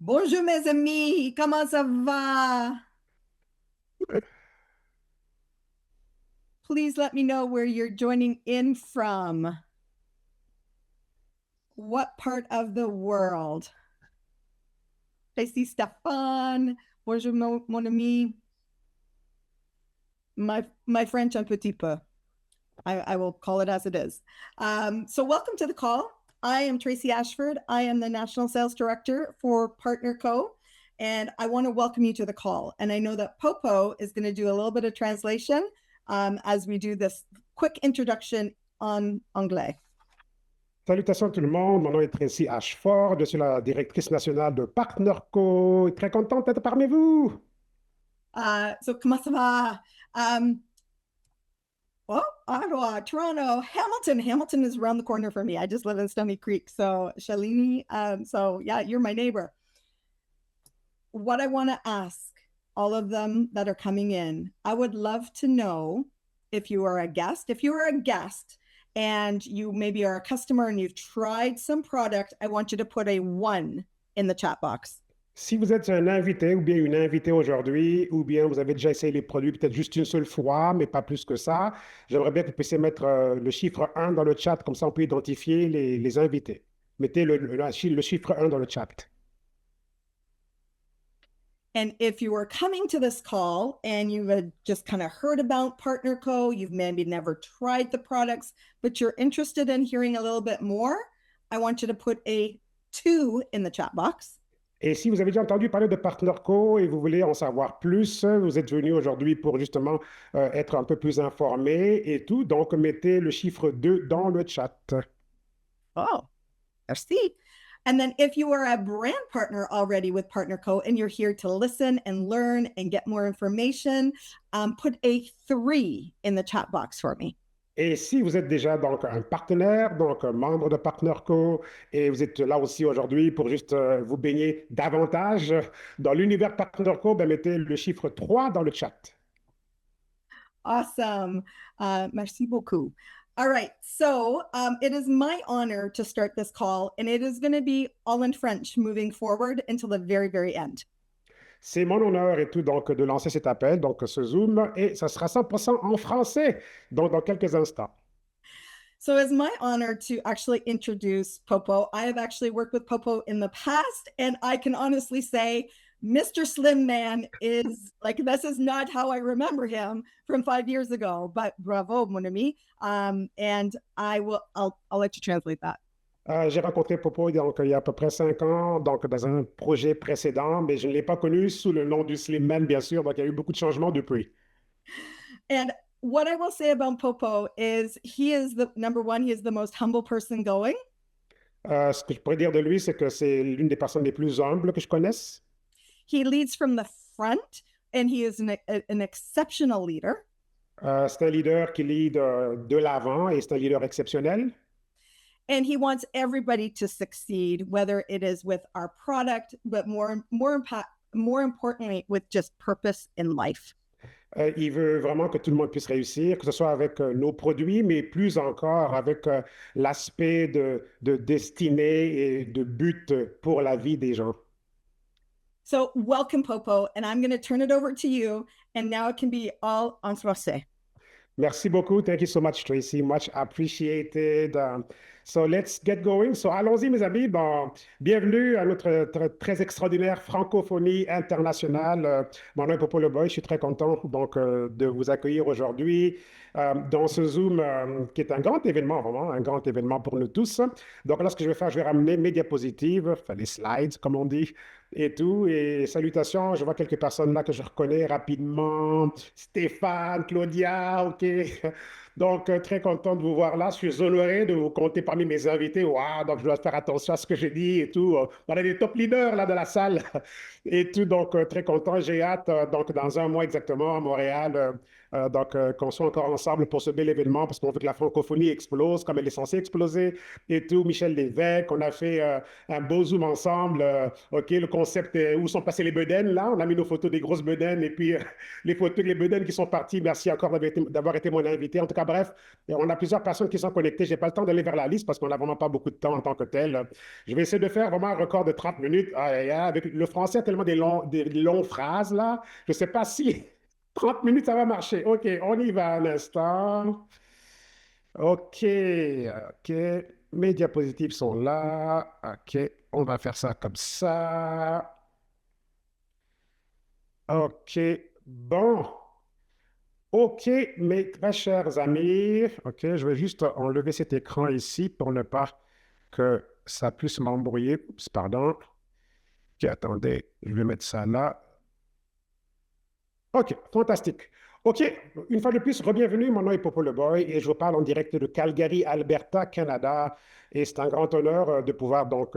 Bonjour mes amis, comment ça va? Please let me know where you're joining in from. What part of the world? I see Stéphane. Bonjour mon ami. My French un petit peu. I will call it as it is. So welcome to the call. I am Tracy Ashford. I am the National Sales Director for Partner Co. And I want to welcome you to the call. And I know that Popo is going to do a little bit of translation as we do this quick introduction en anglais. Salutations tout le monde, mon nom est Tracy Ashford, je suis la directrice nationale de PartnerCo. Très contente d'être parmi vous. So, comment ça va? Well, Ottawa, Toronto, Hamilton. Hamilton is around the corner for me. I just live in Stony Creek. So, Shalini, so yeah, you're my neighbor. What I want to ask all of them that are coming in, I would love to know if you are a guest. If you are a guest and you maybe are a customer and you've tried some product, I want you to put a 1 in the chat box. Si vous êtes un invité ou bien une invitée aujourd'hui, ou bien vous avez déjà essayé les produits peut-être juste une seule fois, mais pas plus que ça, j'aimerais bien que vous puissiez mettre le chiffre 1 dans le chat, comme ça on peut identifier les invités. Mettez le chiffre 1 dans le chat. And if you are coming to this call and you had just kind of heard about PartnerCo, you've maybe never tried the products, but you're interested in hearing a little bit more, I want you to put a 2 in the chat box. Et si vous avez déjà entendu parler de PartnerCo et vous voulez en savoir plus, vous êtes venu aujourd'hui pour justement être un peu plus informé et tout, donc mettez le chiffre 2 dans le chat. Oh, merci. And then if you are a brand partner already with PartnerCo and you're here to listen and learn and get more information, put a 3 in the chat box for me. Et si vous êtes déjà donc un partenaire, donc un membre de PartnerCo, et vous êtes là aussi aujourd'hui pour juste vous baigner davantage dans l'univers PartnerCo, ben mettez le chiffre 3 dans le chat. Awesome. Merci beaucoup. All right. So it is my honor to start this call, and it is going to be all in French moving forward until the very, very end. C'est mon honneur et tout donc de lancer cet appel, donc ce Zoom, et ça sera 100% en français, donc dans quelques instants. So it's my honor to actually introduce Popo. I have actually worked with Popo in the past, and I can honestly say Mr. Slim Man is like, this is not how I remember him from 5 years ago, but bravo, mon ami. And I'll let you translate that. J'ai rencontré Popo donc, il y a à peu près 5 ans, donc dans un projet précédent, mais je ne l'ai pas connu sous le nom du Slim Man, bien sûr, donc il y a eu beaucoup de changements depuis. And what I will say about Popo is he is the number one, he is the most humble person going. Ce que je pourrais dire de lui, c'est que c'est l'une des personnes les plus humbles que je connaisse. He leads from the front and he is an exceptional leader. C'est un leader qui lead de l'avant et c'est un leader exceptionnel. And he wants everybody to succeed, whether it is with our product, but more importantly, with just purpose in life. Il veut vraiment que tout le monde puisse réussir, que ce soit avec nos produits, mais plus encore avec l'aspect de destinée et de but pour la vie des gens. So welcome, Popo, and I'm going to turn it over to you. And now it can be all en français. Merci beaucoup. Thank you so much, Tracy. Much appreciated. So let's get going. So allons-y, mes amis. Bon, bienvenue à notre très extraordinaire francophonie internationale. Mon nom est Popo Le Boy. Je suis très content donc de vous accueillir aujourd'hui dans ce Zoom qui est un grand événement, vraiment un grand événement pour nous tous. Donc là, ce que je vais faire, je vais ramener mes diapositives, enfin les slides, comme on dit, et tout. Et salutations, je vois quelques personnes là que je reconnais rapidement. Stéphane, Claudia, OK. Donc, très content de vous voir là. Je suis honoré de vous compter parmi mes invités. Waouh, donc je dois faire attention à ce que je dis et tout. On a des top leaders là de la salle et tout. Donc, très content. J'ai hâte, donc dans un mois exactement à Montréal, qu'on soit encore ensemble pour ce bel événement parce qu'on veut que la francophonie explose comme elle est censée exploser et tout. Michel Lévesque, on a fait un beau Zoom ensemble. OK, le concept est où sont passés les bedaines là? On a mis nos photos des grosses bedaines et puis les photos des bedaines qui sont partis. Merci encore d'avoir été mon invité. En tout cas, bref, on a plusieurs personnes qui sont connectées. Je n'ai pas le temps d'aller vers la liste parce qu'on n'a vraiment pas beaucoup de temps en tant que tel. Je vais essayer de faire vraiment un record de 30 minutes. Avec le français a tellement des longues phrases là. Je ne sais pas si 30 minutes ça va marcher. OK, on y va un instant. OK, OK. Mes diapositives sont là. OK, on va faire ça comme ça. OK, bon. OK, mes très chers amis. OK, je vais juste enlever cet écran ici pour ne pas que ça puisse m'embrouiller. Oups, pardon. OK, attendez, je vais mettre ça là. OK, fantastique. OK, une fois de plus, re-bienvenue. Mon nom est Popo Le Boy et je vous parle en direct de Calgary, Alberta, Canada. Et c'est un grand honneur de pouvoir donc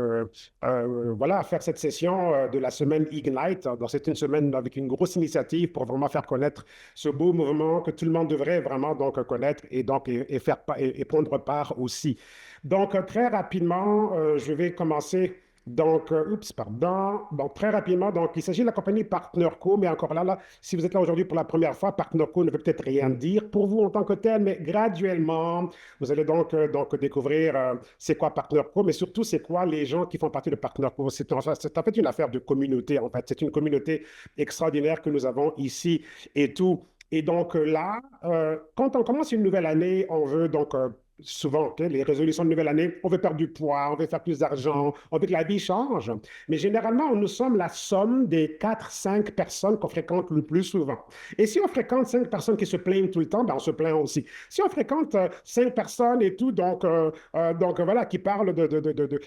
voilà, faire cette session de la semaine Ignite. Donc, c'est une semaine avec une grosse initiative pour vraiment faire connaître ce beau mouvement que tout le monde devrait vraiment donc connaître et donc et prendre part aussi. Donc, très rapidement, je vais commencer. Donc, oups, pardon. Donc, très rapidement, donc, il s'agit de la compagnie PartnerCo, mais encore là, si vous êtes là aujourd'hui pour la première fois, PartnerCo ne veut peut-être rien dire pour vous en tant que tel, mais graduellement, vous allez donc découvrir c'est quoi PartnerCo, mais surtout, c'est quoi les gens qui font partie de PartnerCo. C'est en fait une affaire de communauté, en fait. C'est une communauté extraordinaire que nous avons ici et tout. Et donc là, quand on commence une nouvelle année, on veut donc souvent, okay, les résolutions de nouvelle année, on veut perdre du poids, on veut faire plus d'argent, on veut que la vie change. Mais généralement, nous sommes la somme des 4, 5 personnes qu'on fréquente le plus souvent. Et si on fréquente 5 personnes qui se plaignent tout le temps, ben on se plaint aussi. Si on fréquente 5 personnes et tout, donc voilà, qui parlent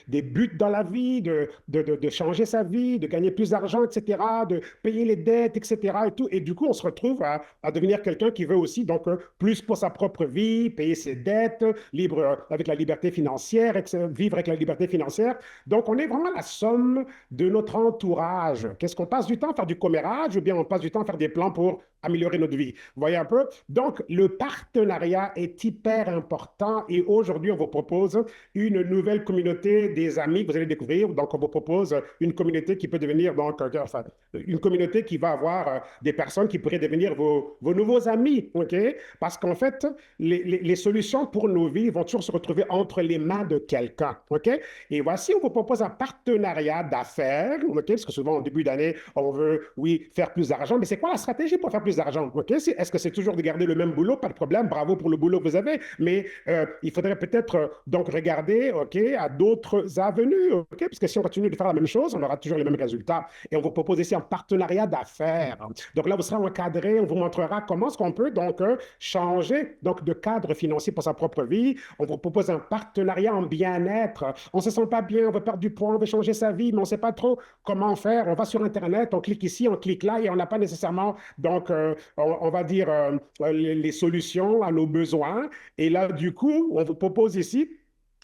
des buts dans la vie, de changer sa vie, de gagner plus d'argent, etc., de payer les dettes, etc., et tout. Et du coup, on se retrouve à devenir quelqu'un qui veut aussi donc plus pour sa propre vie, payer ses dettes, libre avec la liberté financière, vivre avec la liberté financière. Donc, on est vraiment la somme de notre entourage. Qu'est-ce qu'on passe du temps à faire du commérage ou bien on passe du temps à faire des plans pour améliorer notre vie? Vous voyez un peu? Donc, le partenariat est hyper important et aujourd'hui, on vous propose une nouvelle communauté des amis que vous allez découvrir. Donc, on vous propose une communauté qui peut devenir, donc, enfin, une communauté qui va avoir des personnes qui pourraient devenir vos nouveaux amis, OK? Parce qu'en fait, les solutions pour nos vies vont toujours se retrouver entre les mains de quelqu'un, OK? Et voici, on vous propose un partenariat d'affaires, OK? Parce que souvent, au début d'année, on veut, oui, faire plus d'argent, mais c'est quoi la stratégie pour faire plus d'argent, OK? Est-ce que c'est toujours de garder le même boulot? Pas de problème, bravo pour le boulot que vous avez, mais il faudrait peut-être donc regarder, OK, à d'autres avenues, OK? Parce que si on continue de faire la même chose, on aura toujours les mêmes résultats. Et on vous propose ici un partenariat d'affaires. Donc là, vous serez encadré, on vous montrera comment est-ce qu'on peut donc changer donc, de cadre financier pour sa propre vie. On vous propose un partenariat en bien-être. On ne se sent pas bien, on veut perdre du poids, on veut changer sa vie, mais on ne sait pas trop comment faire. On va sur Internet, on clique ici, on clique là, et on n'a pas nécessairement, donc, on va dire, les solutions à nos besoins. Et là, du coup, on vous propose ici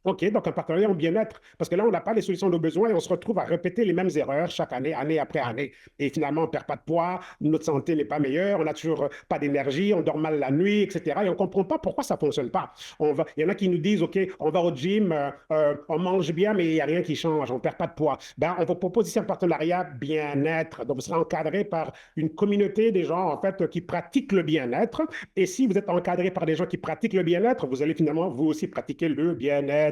OK, donc un partenariat en bien-être, parce que là, on n'a pas les solutions à nos besoins et on se retrouve à répéter les mêmes erreurs chaque année, année après année. Et finalement, on ne perd pas de poids, notre santé n'est pas meilleure, on n'a toujours pas d'énergie, on dort mal la nuit, etc. Et on ne comprend pas pourquoi ça ne fonctionne pas. Il y en a qui nous disent, OK, on va au gym, on mange bien, mais il n'y a rien qui change, on ne perd pas de poids. Ben, on vous propose ici un partenariat bien-être. Donc, vous serez encadré par une communauté des gens, en fait, qui pratiquent le bien-être. Et si vous êtes encadré par des gens qui pratiquent le bien-être, vous allez finalement, vous aussi, pratiquer le bien-être.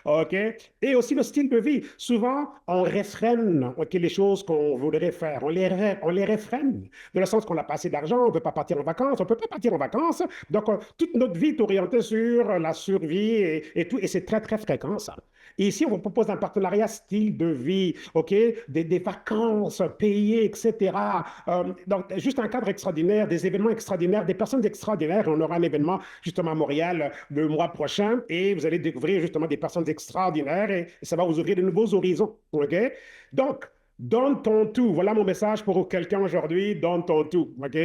OK? Et aussi le style de vie. Souvent, on réfrène OK, les choses qu'on voudrait faire. On les réfrène. Dans le sens qu'on n'a pas assez d'argent, on ne peut pas partir en vacances, on ne peut pas partir en vacances. Donc, toute notre vie est orientée sur la survie et tout. Et c'est très, très fréquent, ça. Et ici, on vous propose un partenariat style de vie, OK? Des vacances payées, etc. Donc, juste un cadre extraordinaire, des événements extraordinaires, des personnes extraordinaires. On aura un événement justement à Montréal le mois prochain et vous allez découvrir justement des personnes extraordinaires et ça va vous ouvrir de nouveaux horizons, OK? Donc, Donne ton tout. Voilà mon message pour quelqu'un aujourd'hui. Donne ton tout. OK?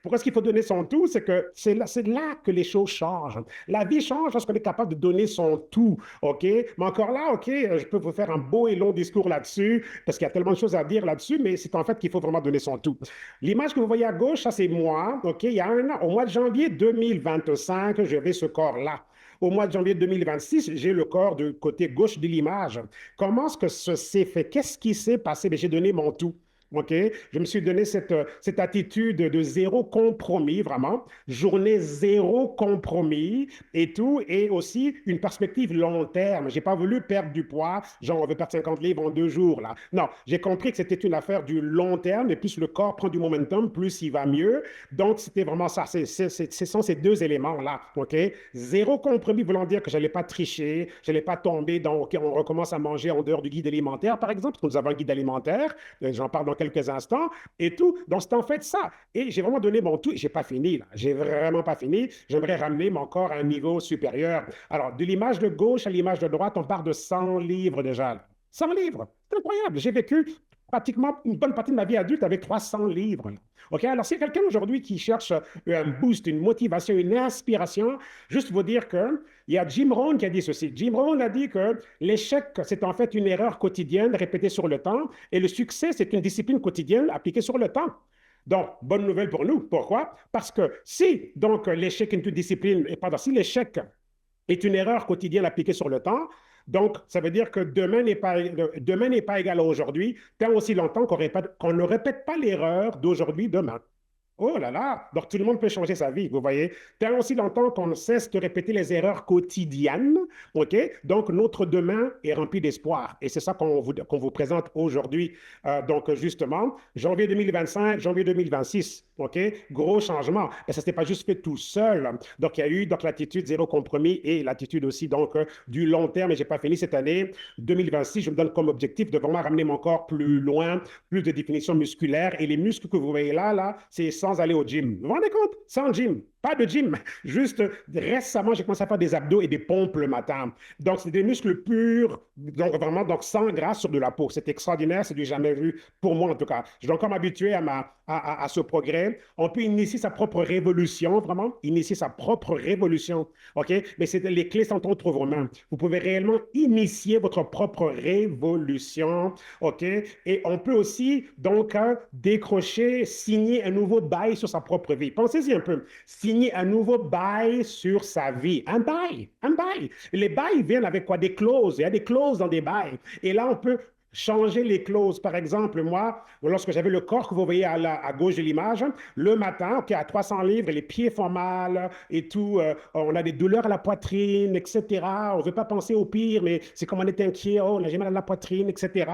Pourquoi est-ce qu'il faut donner son tout? C'est que c'est là que les choses changent. La vie change lorsqu'on est capable de donner son tout. OK? Mais encore là, OK, je peux vous faire un beau et long discours là-dessus parce qu'il y a tellement de choses à dire là-dessus, mais c'est en fait qu'il faut vraiment donner son tout. L'image que vous voyez à gauche, ça c'est moi. OK? Il y a un an, au mois de janvier 2025, j'avais ce corps-là. Au mois de janvier 2026, j'ai le corps du côté gauche de l'image. Comment est-ce que ça s'est fait? Qu'est-ce qui s'est passé? J'ai donné mon tout. OK? Je me suis donné cette attitude de zéro compromis, vraiment. Journée zéro compromis et tout. Et aussi une perspective long terme. Je n'ai pas voulu perdre du poids, genre on veut perdre 50 livres en 2 jours, là. Non, j'ai compris que c'était une affaire du long terme. Et plus le corps prend du momentum, plus il va mieux. Donc, c'était vraiment ça. Ce sont ces deux éléments-là. OK? Zéro compromis voulant dire que je n'allais pas tricher, je n'allais pas tomber dans, OK, on recommence à manger en dehors du guide alimentaire, par exemple, parce que nous avons un guide alimentaire. J'en parle dans quelques instants et tout. Donc, c'est en fait ça. Et j'ai vraiment donné mon tout. J'ai pas fini, là. J'ai vraiment pas fini. J'aimerais ramener mon corps à un niveau supérieur. Alors, de l'image de gauche à l'image de droite, on part de 100 livres déjà, là. 100 livres. C'est incroyable. J'ai vécu pratiquement une bonne partie de ma vie adulte avec 300 livres. Là. OK? Alors, si quelqu'un aujourd'hui qui cherche un boost, une motivation, une inspiration, juste vous dire que il y a Jim Rohn qui a dit ceci. Jim Rohn a dit que l'échec, c'est en fait une erreur quotidienne répétée sur le temps et le succès, c'est une discipline quotidienne appliquée sur le temps. Donc, bonne nouvelle pour nous. Pourquoi? Parce que si, donc, l'échec est une discipline, et pardon, si l'échec est une erreur quotidienne appliquée sur le temps, donc, ça veut dire que demain n'est pas égal à aujourd'hui, tant aussi longtemps qu'on ne répète pas l'erreur d'aujourd'hui demain. Oh là là! Donc, tout le monde peut changer sa vie, vous voyez. Tant aussi longtemps qu'on cesse de répéter les erreurs quotidiennes, OK? Donc, notre demain est rempli d'espoir. Et c'est ça qu'on vous présente aujourd'hui. Donc, justement, janvier 2025, janvier 2026, OK? Gros changement. Et ça ne s'est pas juste fait tout seul. Donc, il y a eu donc l'attitude zéro compromis et l'attitude aussi donc du long terme. Et je n'ai pas fini cette année 2026. Je me donne comme objectif de vraiment ramener mon corps plus loin, plus de définition musculaire. Et les muscles que vous voyez là, c'est sans aller au gym. Vous vous rendez compte? Sans gym. Pas de gym. Juste récemment, j'ai commencé à faire des abdos et des pompes le matin. Donc, c'est des muscles purs, donc vraiment donc sans gras sur de la peau. C'est extraordinaire, c'est du jamais vu pour moi en tout cas. Je dois encore m'habituer à ce progrès. On peut initier sa propre révolution, vraiment, initier sa propre révolution. OK? Mais les clés sont entre vos mains. Vous pouvez réellement initier votre propre révolution. OK? Et on peut aussi donc décrocher, signer un nouveau bail sur sa propre vie. Pensez-y un peu. Signer un nouveau bail sur sa vie. Un bail, un bail. Les bails viennent avec quoi? Des clauses. Il y a des clauses dans des bails. Et là, on peut changer les clauses. Par exemple, moi, lorsque j'avais le corps que vous voyez à gauche de l'image, le matin, OK, à 300 livres, les pieds font mal et tout, on a des douleurs à la poitrine, etc. On ne veut pas penser au pire, mais c'est comme on est inquiet, oh, on a mal à la poitrine, etc.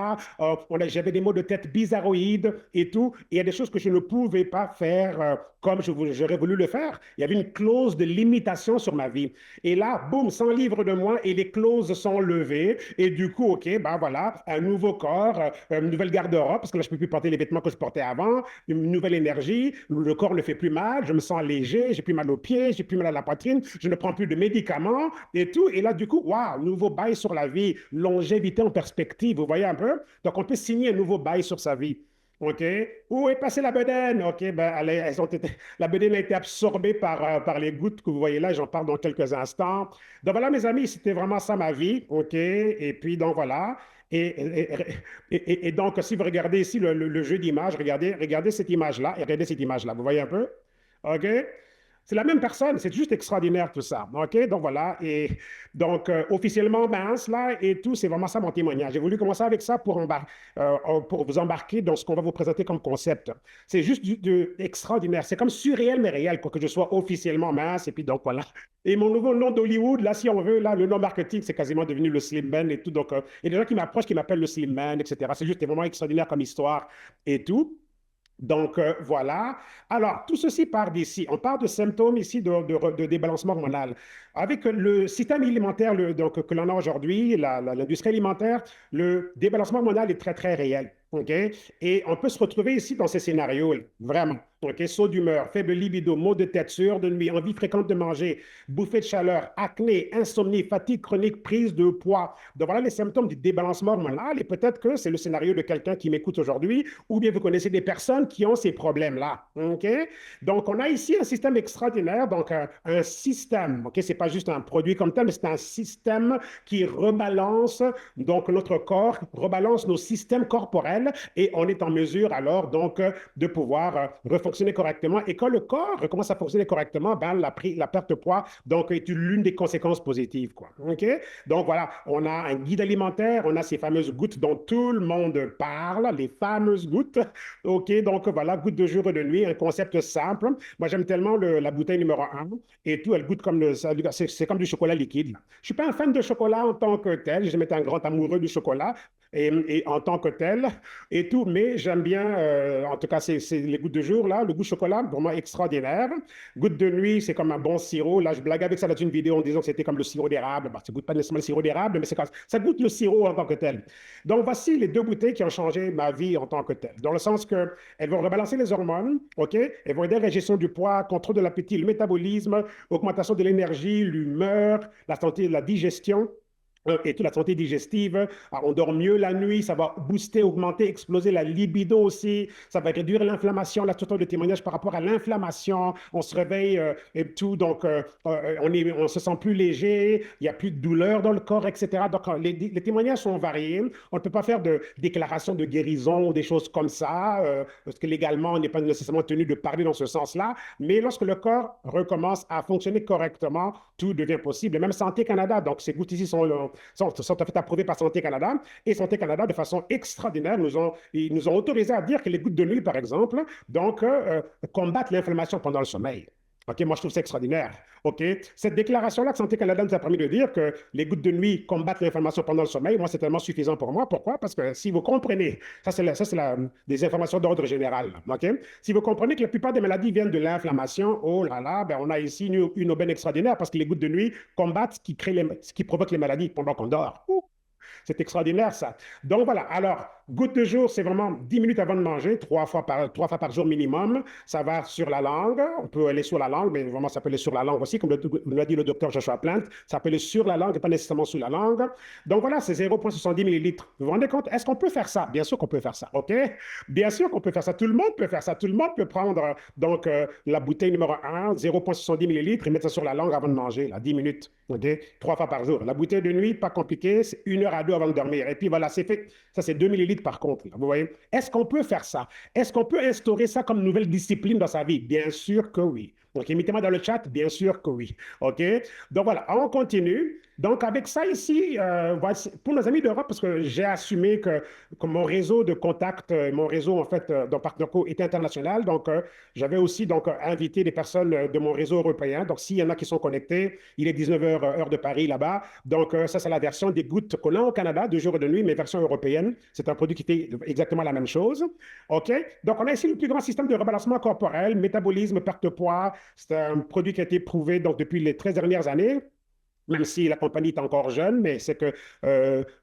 J'avais des maux de tête bizarroïdes et tout. Et il y a des choses que je ne pouvais pas faire comme j'aurais voulu le faire. Il y avait une clause de limitation sur ma vie. Et là, boum, 100 livres de moins et les clauses sont levées. Et du coup, OK, ben voilà, un nouveau corps, une nouvelle garde-robe, parce que là, je ne peux plus porter les vêtements que je portais avant, une nouvelle énergie, le corps ne fait plus mal, je me sens léger, j'ai plus mal aux pieds, j'ai plus mal à la poitrine, je ne prends plus de médicaments et tout. Et là, du coup, waouh, nouveau bail sur la vie, longévité en perspective, vous voyez un peu? Donc, on peut signer un nouveau bail sur sa vie. OK? Où est passée la bedaine? OK, ben, la bedaine a été absorbée par les gouttes que vous voyez là, j'en parle dans quelques instants. Donc voilà, mes amis, c'était vraiment ça ma vie. OK? Et puis, donc voilà. Et donc, si vous regardez ici le jeu d'images, regardez cette image-là et regardez cette image-là. Vous voyez un peu? OK? C'est la même personne, c'est juste extraordinaire tout ça. OK? Donc voilà. Et donc, officiellement mince, là, et tout, c'est vraiment ça mon témoignage. J'ai voulu commencer avec ça pour vous embarquer dans ce qu'on va vous présenter comme concept. C'est juste extraordinaire. C'est comme surréel, mais réel, quoi, que je sois officiellement mince. Et puis, donc voilà. Et mon nouveau nom d'Hollywood, là, si on veut, là, le nom marketing, c'est quasiment devenu le Slim Man et tout. Donc, il y a des gens qui m'approchent, qui m'appellent le Slim Man, etc. C'est juste vraiment extraordinaire comme histoire et tout. Donc, voilà. Alors, tout ceci part d'ici. On part de symptômes ici de débalancement hormonal. Avec le système alimentaire donc, que l'on a aujourd'hui, l'industrie alimentaire, le débalancement hormonal est très, très réel. OK? Et on peut se retrouver ici dans ces scénarios, vraiment. ok, saut d'humeur, faible libido, maux de tête, sueur de nuit, envie fréquente de manger, bouffée de chaleur, acné, insomnie, fatigue chronique, prise de poids. Donc voilà les symptômes du débalancement hormonal et peut-être que c'est le scénario de quelqu'un qui m'écoute aujourd'hui ou bien vous connaissez des personnes qui ont ces problèmes-là. Ok? Donc on a ici un système extraordinaire, donc un système, ok? C'est pas juste un produit comme tel, mais c'est un système qui rebalance donc notre corps, rebalance nos systèmes corporels et on est en mesure alors donc de pouvoir refonctionner correctement. Et quand le corps recommence à fonctionner correctement, ben, la perte de poids donc, est l'une des conséquences positives. Quoi. Okay? Donc voilà, on a un guide alimentaire, on a ces fameuses gouttes dont tout le monde parle, les fameuses gouttes. OK, donc voilà, gouttes de jour et de nuit, un concept simple. Moi, j'aime tellement la bouteille numéro un et tout, elle goûte comme c'est comme du chocolat liquide. Je ne suis pas un fan de chocolat en tant que tel, j'ai jamais été un grand amoureux du chocolat et en tant que tel et tout, mais j'aime bien, en tout cas, c'est les gouttes de jour, là, le goût chocolat, vraiment extraordinaire. Goutte de nuit, c'est comme un bon sirop. Là, je blague avec ça dans une vidéo en disant que c'était comme le sirop d'érable. Bah, ça ne goûte pas nécessairement le sirop d'érable, mais ça goûte le sirop en tant que tel. Donc, voici les deux bouteilles qui ont changé ma vie en tant que tel. Dans le sens qu'elles vont rebalancer les hormones, OK? Elles vont aider à la gestion du poids, contrôle de l'appétit, le métabolisme, augmentation de l'énergie, l'humeur, la santé, la digestion et toute la santé digestive. On dort mieux la nuit, ça va booster, augmenter, exploser la libido aussi, ça va réduire l'inflammation, là, tout autant de témoignages par rapport à l'inflammation, on se réveille et tout, donc on se sent plus léger, il n'y a plus de douleur dans le corps, etc. Donc les témoignages sont variés, on ne peut pas faire de déclaration de guérison ou des choses comme ça, parce que légalement, on n'est pas nécessairement tenu de parler dans ce sens-là, mais lorsque le corps recommence à fonctionner correctement, tout devient possible. Et même Santé Canada, donc ces gouttes ici sont en fait approuvés par Santé Canada. Et Santé Canada, de façon extraordinaire, ils nous ont autorisé à dire que les gouttes de nuit, par exemple, donc, combattent l'inflammation pendant le sommeil. OK, moi, je trouve ça extraordinaire. OK, cette déclaration-là que Santé Canada nous a permis de dire que les gouttes de nuit combattent l'inflammation pendant le sommeil, moi, c'est tellement suffisant pour moi. Pourquoi? Parce que si vous comprenez, ça, c'est des informations d'ordre général. OK? Si vous comprenez que la plupart des maladies viennent de l'inflammation, oh là là, ben, on a ici une aubaine extraordinaire parce que les gouttes de nuit combattent ce qui provoque les maladies pendant qu'on dort. C'est extraordinaire, ça. Donc, voilà. Alors, goutte de jour, c'est vraiment 10 minutes avant de manger, trois fois par jour minimum. Ça va sur la langue. On peut aller sur la langue, mais vraiment, ça peut aller sur la langue aussi, comme l'a dit le docteur Joshua Plant. Ça peut aller sur la langue et pas nécessairement sous la langue. Donc, voilà, c'est 0,70 millilitres. Vous vous rendez compte? Est-ce qu'on peut faire ça? Bien sûr qu'on peut faire ça, OK? Bien sûr qu'on peut faire ça. Tout le monde peut faire ça. Tout le monde peut prendre, donc, la bouteille numéro 1, 0,70 millilitres, et mettre ça sur la langue avant de manger, là, 10 minutes, OK? 3 fois par jour. La bouteille de nuit, pas compliqué, c'est 1 heure à 2 avant de dormir. Et puis voilà, c'est fait. Ça, c'est 2 millilitres par contre. Là, vous voyez? Est-ce qu'on peut faire ça? Est-ce qu'on peut instaurer ça comme nouvelle discipline dans sa vie? Bien sûr que oui. Donc, mettez-moi dans le chat, bien sûr que oui. OK? Donc, voilà, on continue. Donc, avec ça ici, pour nos amis d'Europe, parce que j'ai assumé que mon réseau de contacts, mon réseau, en fait, dans Partnerco est international. Donc, j'avais aussi donc, invité des personnes de mon réseau européen. Donc, s'il y en a qui sont connectés, il est 19 h, heure de Paris, là-bas. Donc, ça, c'est la version des gouttes qu'on a au Canada, de jour et de nuit, mais version européenne. C'est un produit qui fait exactement la même chose. OK? Donc, on a ici le plus grand système de rebalancement corporel, métabolisme, perte de poids. C'est un produit qui a été prouvé donc, depuis les 13 dernières années. Même si la compagnie est encore jeune, mais c'est que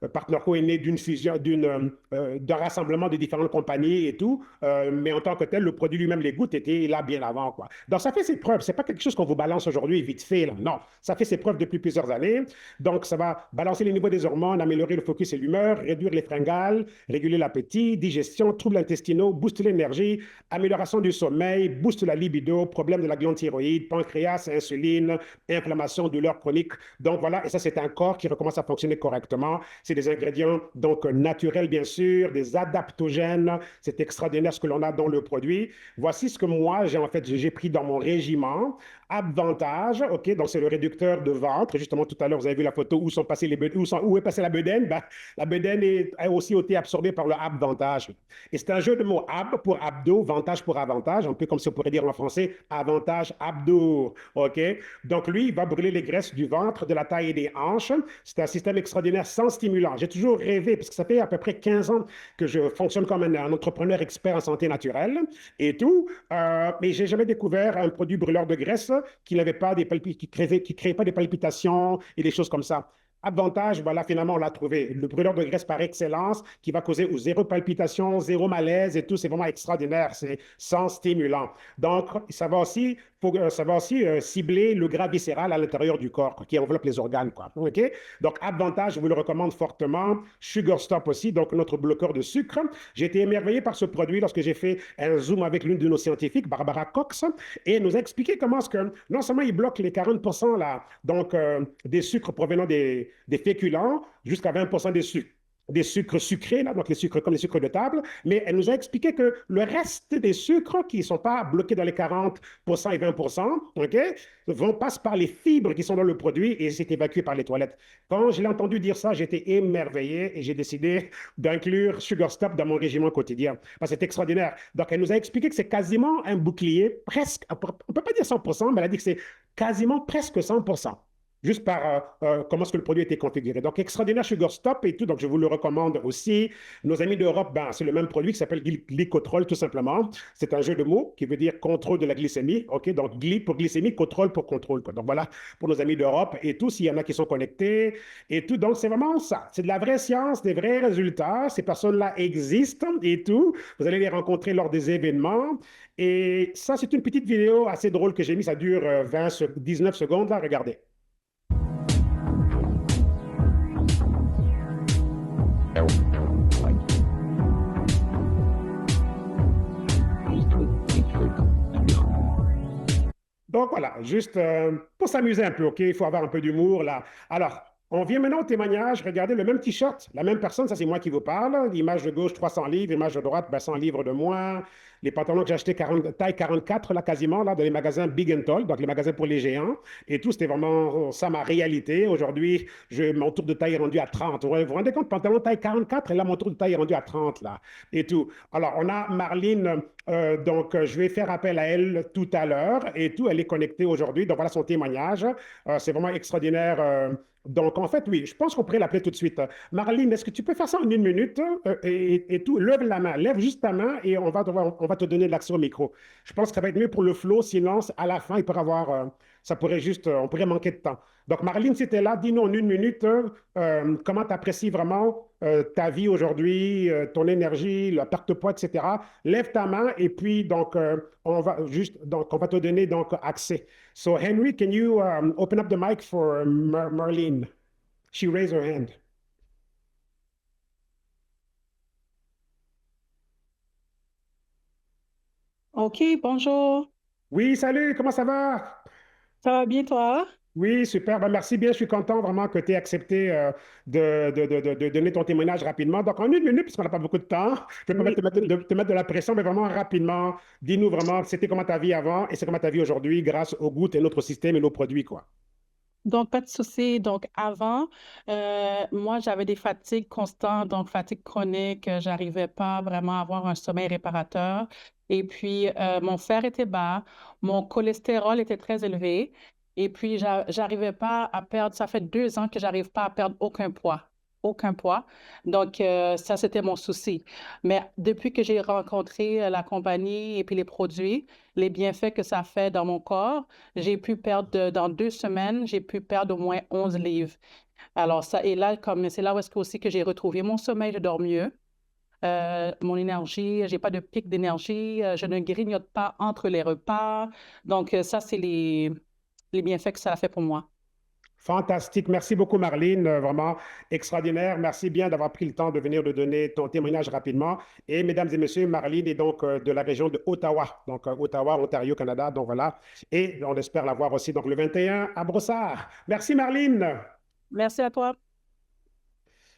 Partnerco est né d'une fusion, d'un rassemblement de différentes compagnies et tout. Mais en tant que tel, le produit lui-même, les gouttes, était là bien avant, quoi. Donc, ça fait ses preuves. C'est pas quelque chose qu'on vous balance aujourd'hui vite fait, là. Non, ça fait ses preuves depuis plusieurs années. Donc, ça va balancer les niveaux des hormones, améliorer le focus et l'humeur, réduire les fringales, réguler l'appétit, digestion, troubles intestinaux, booster l'énergie, amélioration du sommeil, booste la libido, problème de la glande thyroïde, pancréas, insuline, inflammation, douleur chronique. Donc voilà, et ça, c'est un corps qui recommence à fonctionner correctement. C'est des ingrédients donc naturels, bien sûr, des adaptogènes. C'est extraordinaire ce que l'on a dans le produit. Voici ce que moi, j'ai pris dans mon régiment. Avantage, OK, donc c'est le réducteur de ventre. Justement, tout à l'heure, vous avez vu la photo où où est passée la bedaine. Ben, la bedaine a aussi été absorbée par le Avantage. Et c'est un jeu de mots ab pour abdos, vantage pour avantage, un peu comme si on pourrait dire en français avantage abdos. OK? Donc, lui, il va brûler les graisses du ventre, de la taille et des hanches. C'est un système extraordinaire sans stimulant. J'ai toujours rêvé, parce que ça fait à peu près 15 ans que je fonctionne comme un entrepreneur expert en santé naturelle et tout, mais j'ai jamais découvert un produit brûleur de graisse qui n'avait pas qui créait pas des palpitations et des choses comme ça. Avantage, voilà, finalement, on l'a trouvé. Le brûleur de graisse par excellence qui va causer zéro palpitation, zéro malaise et tout. C'est vraiment extraordinaire. C'est sans stimulant. Donc, ça va aussi cibler le gras viscéral à l'intérieur du corps qui enveloppe les organes, quoi. OK? Donc, avantage, je vous le recommande fortement. Sugar Stop aussi, donc notre bloqueur de sucre. J'ai été émerveillé par ce produit lorsque j'ai fait un Zoom avec l'une de nos scientifiques, Barbara Cox, et elle nous a expliqué comment est-ce que non seulement il bloque les 40% là, donc, des sucres provenant des féculents jusqu'à 20% des sucres sucrés, là, donc les sucres comme les sucres de table, mais elle nous a expliqué que le reste des sucres qui ne sont pas bloqués dans les 40% et 20%, OK, passent par les fibres qui sont dans le produit et c'est évacué par les toilettes. Quand je l'ai entendu dire ça, j'étais émerveillé et j'ai décidé d'inclure Sugar Stop dans mon régime quotidien. Parce que c'est extraordinaire. Donc, elle nous a expliqué que c'est quasiment un bouclier, presque, on ne peut pas dire 100%, mais elle a dit que c'est quasiment presque 100%. Juste par comment est-ce que le produit a été configuré. Donc, extraordinaire Sugar Stop et tout. Donc, je vous le recommande aussi. Nos amis d'Europe, ben, c'est le même produit qui s'appelle Glycotrol, tout simplement. C'est un jeu de mots qui veut dire contrôle de la glycémie. OK? Donc, gly pour glycémie, contrôle pour contrôle, quoi. Donc, voilà pour nos amis d'Europe et tout, s'il y en a qui sont connectés et tout. Donc, c'est vraiment ça. C'est de la vraie science, des vrais résultats. Ces personnes-là existent et tout. Vous allez les rencontrer lors des événements. Et ça, c'est une petite vidéo assez drôle que j'ai mise. Ça dure 19 secondes. Là, regardez. Donc voilà, juste pour s'amuser un peu, OK? Il faut avoir un peu d'humour là. Alors, on vient maintenant au témoignage. Regardez le même t-shirt, la même personne, ça c'est moi qui vous parle. L'image de gauche, 300 livres, l'image de droite, ben, 100 livres de moins. Les pantalons que j'ai achetés taille 44, là, quasiment, là, dans les magasins Big and Tall, donc les magasins pour les géants. Et tout, c'était vraiment ça ma réalité. Aujourd'hui, mon tour de taille est rendu à 30. Vous vous rendez compte, pantalon taille 44, et là, mon tour de taille est rendu à 30, là, et tout. Alors, on a Marlene, donc je vais faire appel à elle tout à l'heure, et tout, elle est connectée aujourd'hui. Donc, voilà son témoignage. C'est vraiment extraordinaire. Donc, en fait, oui, je pense qu'on pourrait l'appeler tout de suite. Marlene, est-ce que tu peux faire ça en une minute et tout? Lève la main, lève juste ta main et on va te donner l'accès au micro. Je pense que ça va être mieux pour le flow, silence. À la fin, il pourrait avoir, ça pourrait juste, on pourrait manquer de temps. Donc, Marlene, si tu es là, dis-nous en une minute comment tu apprécies vraiment ta vie aujourd'hui, ton énergie, la perte de poids, etc. Lève ta main et puis, donc, on va te donner donc accès. So, Henry, can you open up the mic for Marlene? She raised her hand. Ok, bonjour. Oui, salut, comment ça va? Ça va bien toi? Oui, super. Ben, merci bien. Je suis content vraiment que tu aies accepté de donner ton témoignage rapidement. Donc, en une minute, puisqu'on n'a pas beaucoup de temps, je ne vais Oui, pas oui. te mettre de la pression, mais vraiment rapidement. Dis-nous vraiment, c'était comment ta vie avant et c'est comment ta vie aujourd'hui grâce au goût et notre système et nos produits, quoi. Donc, pas de souci. Donc, avant, moi, j'avais des fatigues constantes, donc fatigue chronique. J'arrivais pas vraiment à avoir un sommeil réparateur. Et puis, mon fer était bas, mon cholestérol était très élevé. Et puis, j'arrivais pas à perdre, ça fait 2 ans que j'arrive pas à perdre aucun poids. Aucun poids. Donc, ça, c'était mon souci. Mais depuis que j'ai rencontré la compagnie et puis les produits, les bienfaits que ça fait dans mon corps, j'ai pu perdre, dans 2 semaines, j'ai pu perdre au moins 11 livres. Alors, ça, et là, comme c'est là où est-ce que aussi que j'ai retrouvé mon sommeil, je dors mieux. Mon énergie, j'ai pas de pic d'énergie, je ne grignote pas entre les repas. Donc, ça, c'est les bienfaits que ça a fait pour moi. Fantastique. Merci beaucoup, Marlene. Vraiment extraordinaire. Merci bien d'avoir pris le temps de venir de donner ton témoignage rapidement. Et mesdames et messieurs, Marlene est donc de la région de Ottawa. Donc, Ottawa, Ontario, Canada. Donc, voilà. Et on espère la voir aussi donc, le 21 à Brossard. Merci, Marlene. Merci à toi.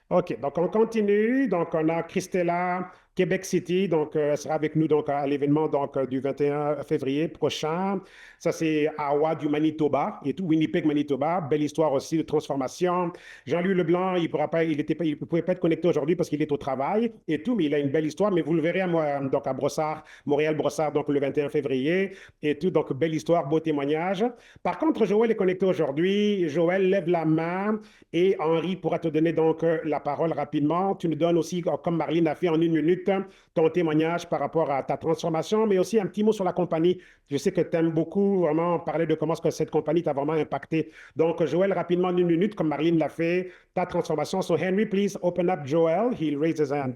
OK, donc on continue. Donc, on a Christella, Québec City. Donc, elle sera avec nous donc, à l'événement donc, du 21 février prochain. Ça, c'est Awa du Manitoba et tout, Winnipeg, Manitoba. Belle histoire aussi de transformation. Jean-Louis Leblanc, il pourra pas, il pouvait pas être connecté aujourd'hui parce qu'il est au travail et tout, mais il a une belle histoire. Mais vous le verrez à, moi, donc, à Brossard, Montréal-Brossard, donc le 21 février et tout. Donc, belle histoire, beau témoignage. Par contre, Joël est connecté aujourd'hui. Joël, lève la main et Henri pourra te donner donc la parole rapidement. Tu nous donnes aussi, comme Marlene a fait en une minute, minutes, ton témoignage par rapport à ta transformation, mais aussi un petit mot sur la compagnie. Je sais que tu aimes beaucoup vraiment parler de comment est-ce que cette compagnie t'a vraiment impacté. Donc, Joël, rapidement, en 1 minute, comme Marlene l'a fait, ta transformation. So, Henry, please open up Joel. He'll raise his hand.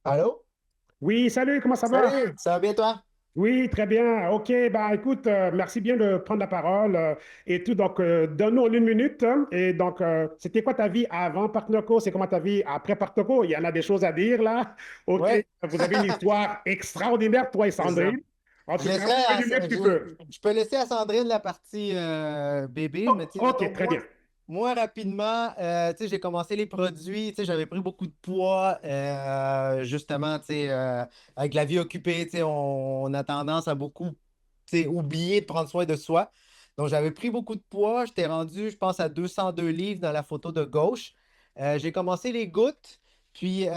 Allô? Oui, salut, comment ça va? Salut, ça va bien toi? Oui, très bien. OK, bah écoute, merci bien de prendre la parole et tout. Donc, donne-nous en 1 minute, hein. Et donc, c'était quoi ta vie avant Partnerco? C'est comment ta vie après Partnerco? Il y en a des choses à dire là. OK, Ouais, vous avez une histoire extraordinaire, toi et c'est ça. Sandrine. En Je tout cas, laisserai fais du mieux que tu peux. je peux laisser à Sandrine la partie bébé, mais tu sais, OK, mettons, très bien. moi rapidement, tu sais, j'ai commencé les produits, tu sais, j'avais pris beaucoup de poids, justement, tu sais, avec la vie occupée, tu sais, on a tendance à beaucoup, tu sais, oublier de prendre soin de soi. Donc, j'avais pris beaucoup de poids, j'étais rendu, je pense, à 202 livres dans la photo de gauche. J'ai commencé les gouttes. Puis, tu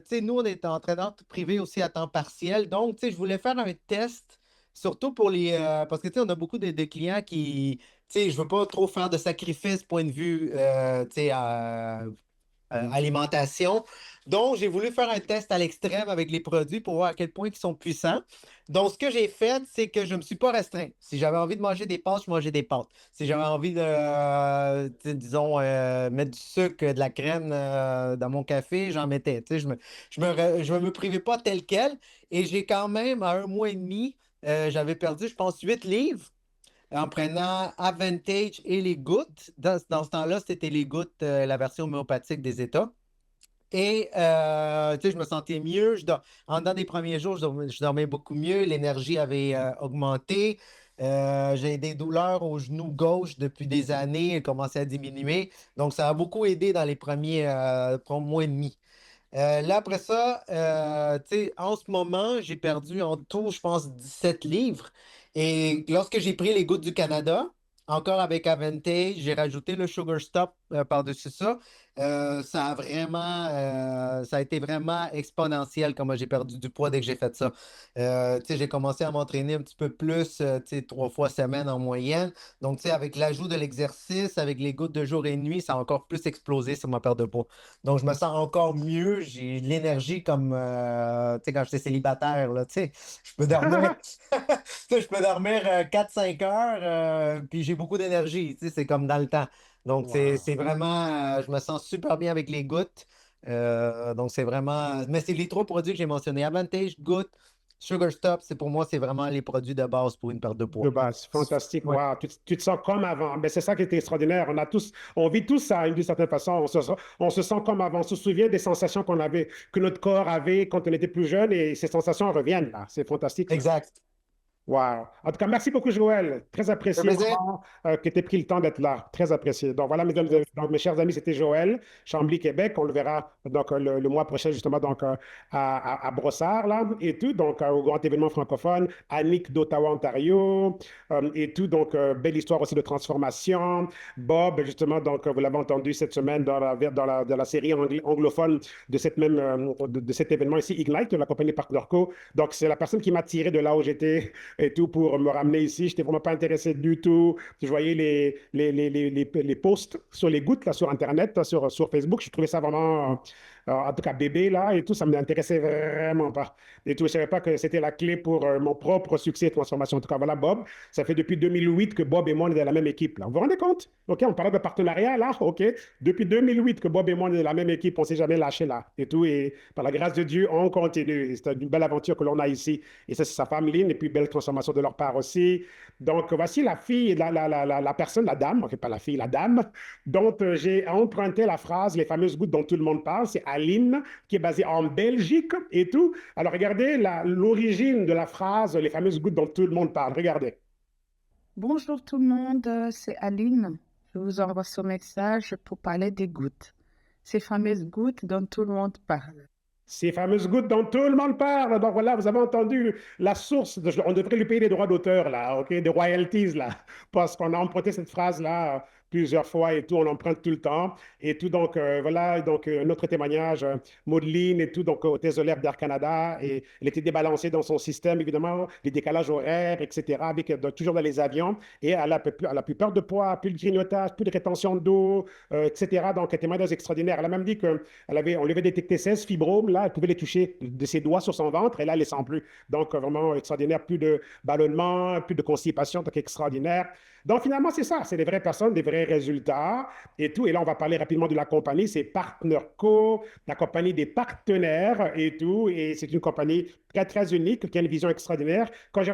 sais, nous, on est entraîneur privé aussi à temps partiel. Donc, tu sais, je voulais faire un test, surtout pour les. Parce que, tu sais, on a beaucoup de clients qui. Tu sais, je veux pas trop faire de sacrifice, point de vue, tu sais, alimentation. Donc, j'ai voulu faire un test à l'extrême avec les produits pour voir à quel point ils sont puissants. Donc, ce que j'ai fait, c'est que je ne me suis pas restreint. Si j'avais envie de manger des pâtes, je mangeais des pâtes. Si j'avais envie de, tu sais, disons, mettre du sucre, de la crème dans mon café, j'en mettais. Tu sais, je me privais pas tel quel. Et j'ai quand même, à 1 mois et demi, j'avais perdu, je pense, 8 livres en prenant Avantage et les gouttes. Dans ce temps-là, c'était les gouttes, la version homéopathique des États. Et tu sais, je me sentais mieux. En dedans des premiers jours, je dormais beaucoup mieux. L'énergie avait augmenté. J'ai des douleurs au genou gauche depuis des années. Elles commençaient à diminuer. Donc, ça a beaucoup aidé dans les premiers mois et demi. Là, après ça, tu sais, en ce moment, j'ai perdu en tout, je pense, 17 livres. Et lorsque j'ai pris les gouttes du Canada, encore avec Avantage, j'ai rajouté le Sugar Stop par-dessus ça. Ça a été vraiment exponentiel comment j'ai perdu du poids dès que j'ai fait ça. Tu sais, j'ai commencé à m'entraîner un petit peu plus, tu sais, 3 fois semaine en moyenne. Donc, tu sais, avec l'ajout de l'exercice, avec les gouttes de jour et de nuit, ça a encore plus explosé sur ma perte de poids. Donc, je me sens encore mieux. J'ai de l'énergie comme, tu sais, quand j'étais célibataire, là, tu sais, je peux dormir, tu sais, je peux dormir 4-5 heures, puis j'ai beaucoup d'énergie, tu sais, c'est comme dans le temps. Donc, Wow. c'est vraiment, je me sens super bien avec les gouttes. Donc, c'est vraiment, mais c'est les 3 produits que j'ai mentionnés. Avantage, gouttes, Sugar Stop, c'est pour moi, c'est vraiment les produits de base pour une perte de De poids. base, fantastique. Ouais. Wow, tu te sens comme avant. Ben, c'est ça qui est extraordinaire. On vit tous ça d'une certaine façon. On se sent comme avant. On se souvient des sensations qu'on avait, que notre corps avait quand on était plus jeune et ces sensations reviennent là. C'est fantastique ça. Exact. Wow. En tout cas, merci beaucoup, Joël. Très Ça fait apprécié plaisir. vraiment que tu aies pris le temps d'être là. Très apprécié. Donc voilà, mesdames et donc, mes chers amis, c'était Joël, Chambly, Québec. On le verra donc le mois prochain, justement, donc à Brossard, là, et tout, donc au grand événement francophone. Annick d'Ottawa, Ontario, et tout. Donc, belle histoire aussi de transformation. Bob, justement, donc vous l'avez entendu cette semaine dans la série anglophone de cette même de cet événement ici, Ignite, de la compagnie Partnerco. Donc, c'est la personne qui m'a tiré de là où j'étais et tout pour me ramener ici. Je n'étais vraiment pas intéressé du tout. Je voyais les posts sur les gouttes là, sur Internet, là, sur Facebook. Je trouvais ça vraiment, en tout cas, bébé là et tout. Ça ne m'intéressait vraiment pas. Et tout, je ne savais pas que c'était la clé pour mon propre succès et transformation. En tout cas, voilà, Bob. Ça fait depuis 2008 que Bob et moi, on est dans la même équipe. Là. Vous vous rendez compte? OK, on parlait de partenariat là. OK. Depuis 2008 que Bob et moi, on est dans la même équipe. On ne s'est jamais lâché là. Et tout. Et par la grâce de Dieu, on continue. C'est une belle aventure que l'on a ici. Et ça, c'est sa femme Lynn. Et puis, belle transformation de leur part aussi. Donc, voici la fille, la personne, la dame, enfin pas la fille, la dame, dont j'ai emprunté la phrase, les fameuses gouttes dont tout le monde parle. C'est Aline, qui est basée en Belgique et tout. Alors, regardez l'origine de la phrase, les fameuses gouttes dont tout le monde parle. Regardez. Bonjour tout le monde, c'est Aline. Je vous envoie ce message pour parler des gouttes. Ces fameuses gouttes dont tout le monde parle. Ces fameuses gouttes dont tout le monde parle. Donc voilà, vous avez entendu la source. On devrait lui payer des droits d'auteur, là, OK, des royalties, là, parce qu'on a emprunté cette phrase-là plusieurs fois et tout, on emprunte tout le temps et tout. Donc, voilà, donc notre témoignage, Maudelyne et tout, donc hôtesse de l'air d'Air Canada, et elle était débalancée dans son système, évidemment, les décalages horaires, etc., avec, toujours dans les avions, et elle a plus peur de poids, plus de grignotage, plus de rétention d'eau, etc. Donc, un témoignage extraordinaire. Elle a même dit on lui avait détecté 16 fibromes, là, elle pouvait les toucher de ses doigts sur son ventre, et là, elle les sent plus. Donc, vraiment extraordinaire, plus de ballonnement, plus de constipation, donc extraordinaire. Donc, finalement, c'est ça, c'est des vraies personnes, des vrais résultats et tout. Et là, on va parler rapidement de la compagnie, c'est Partner Co, la compagnie des partenaires et tout. Et c'est une compagnie très, très unique, qui a une vision extraordinaire. Quand j'ai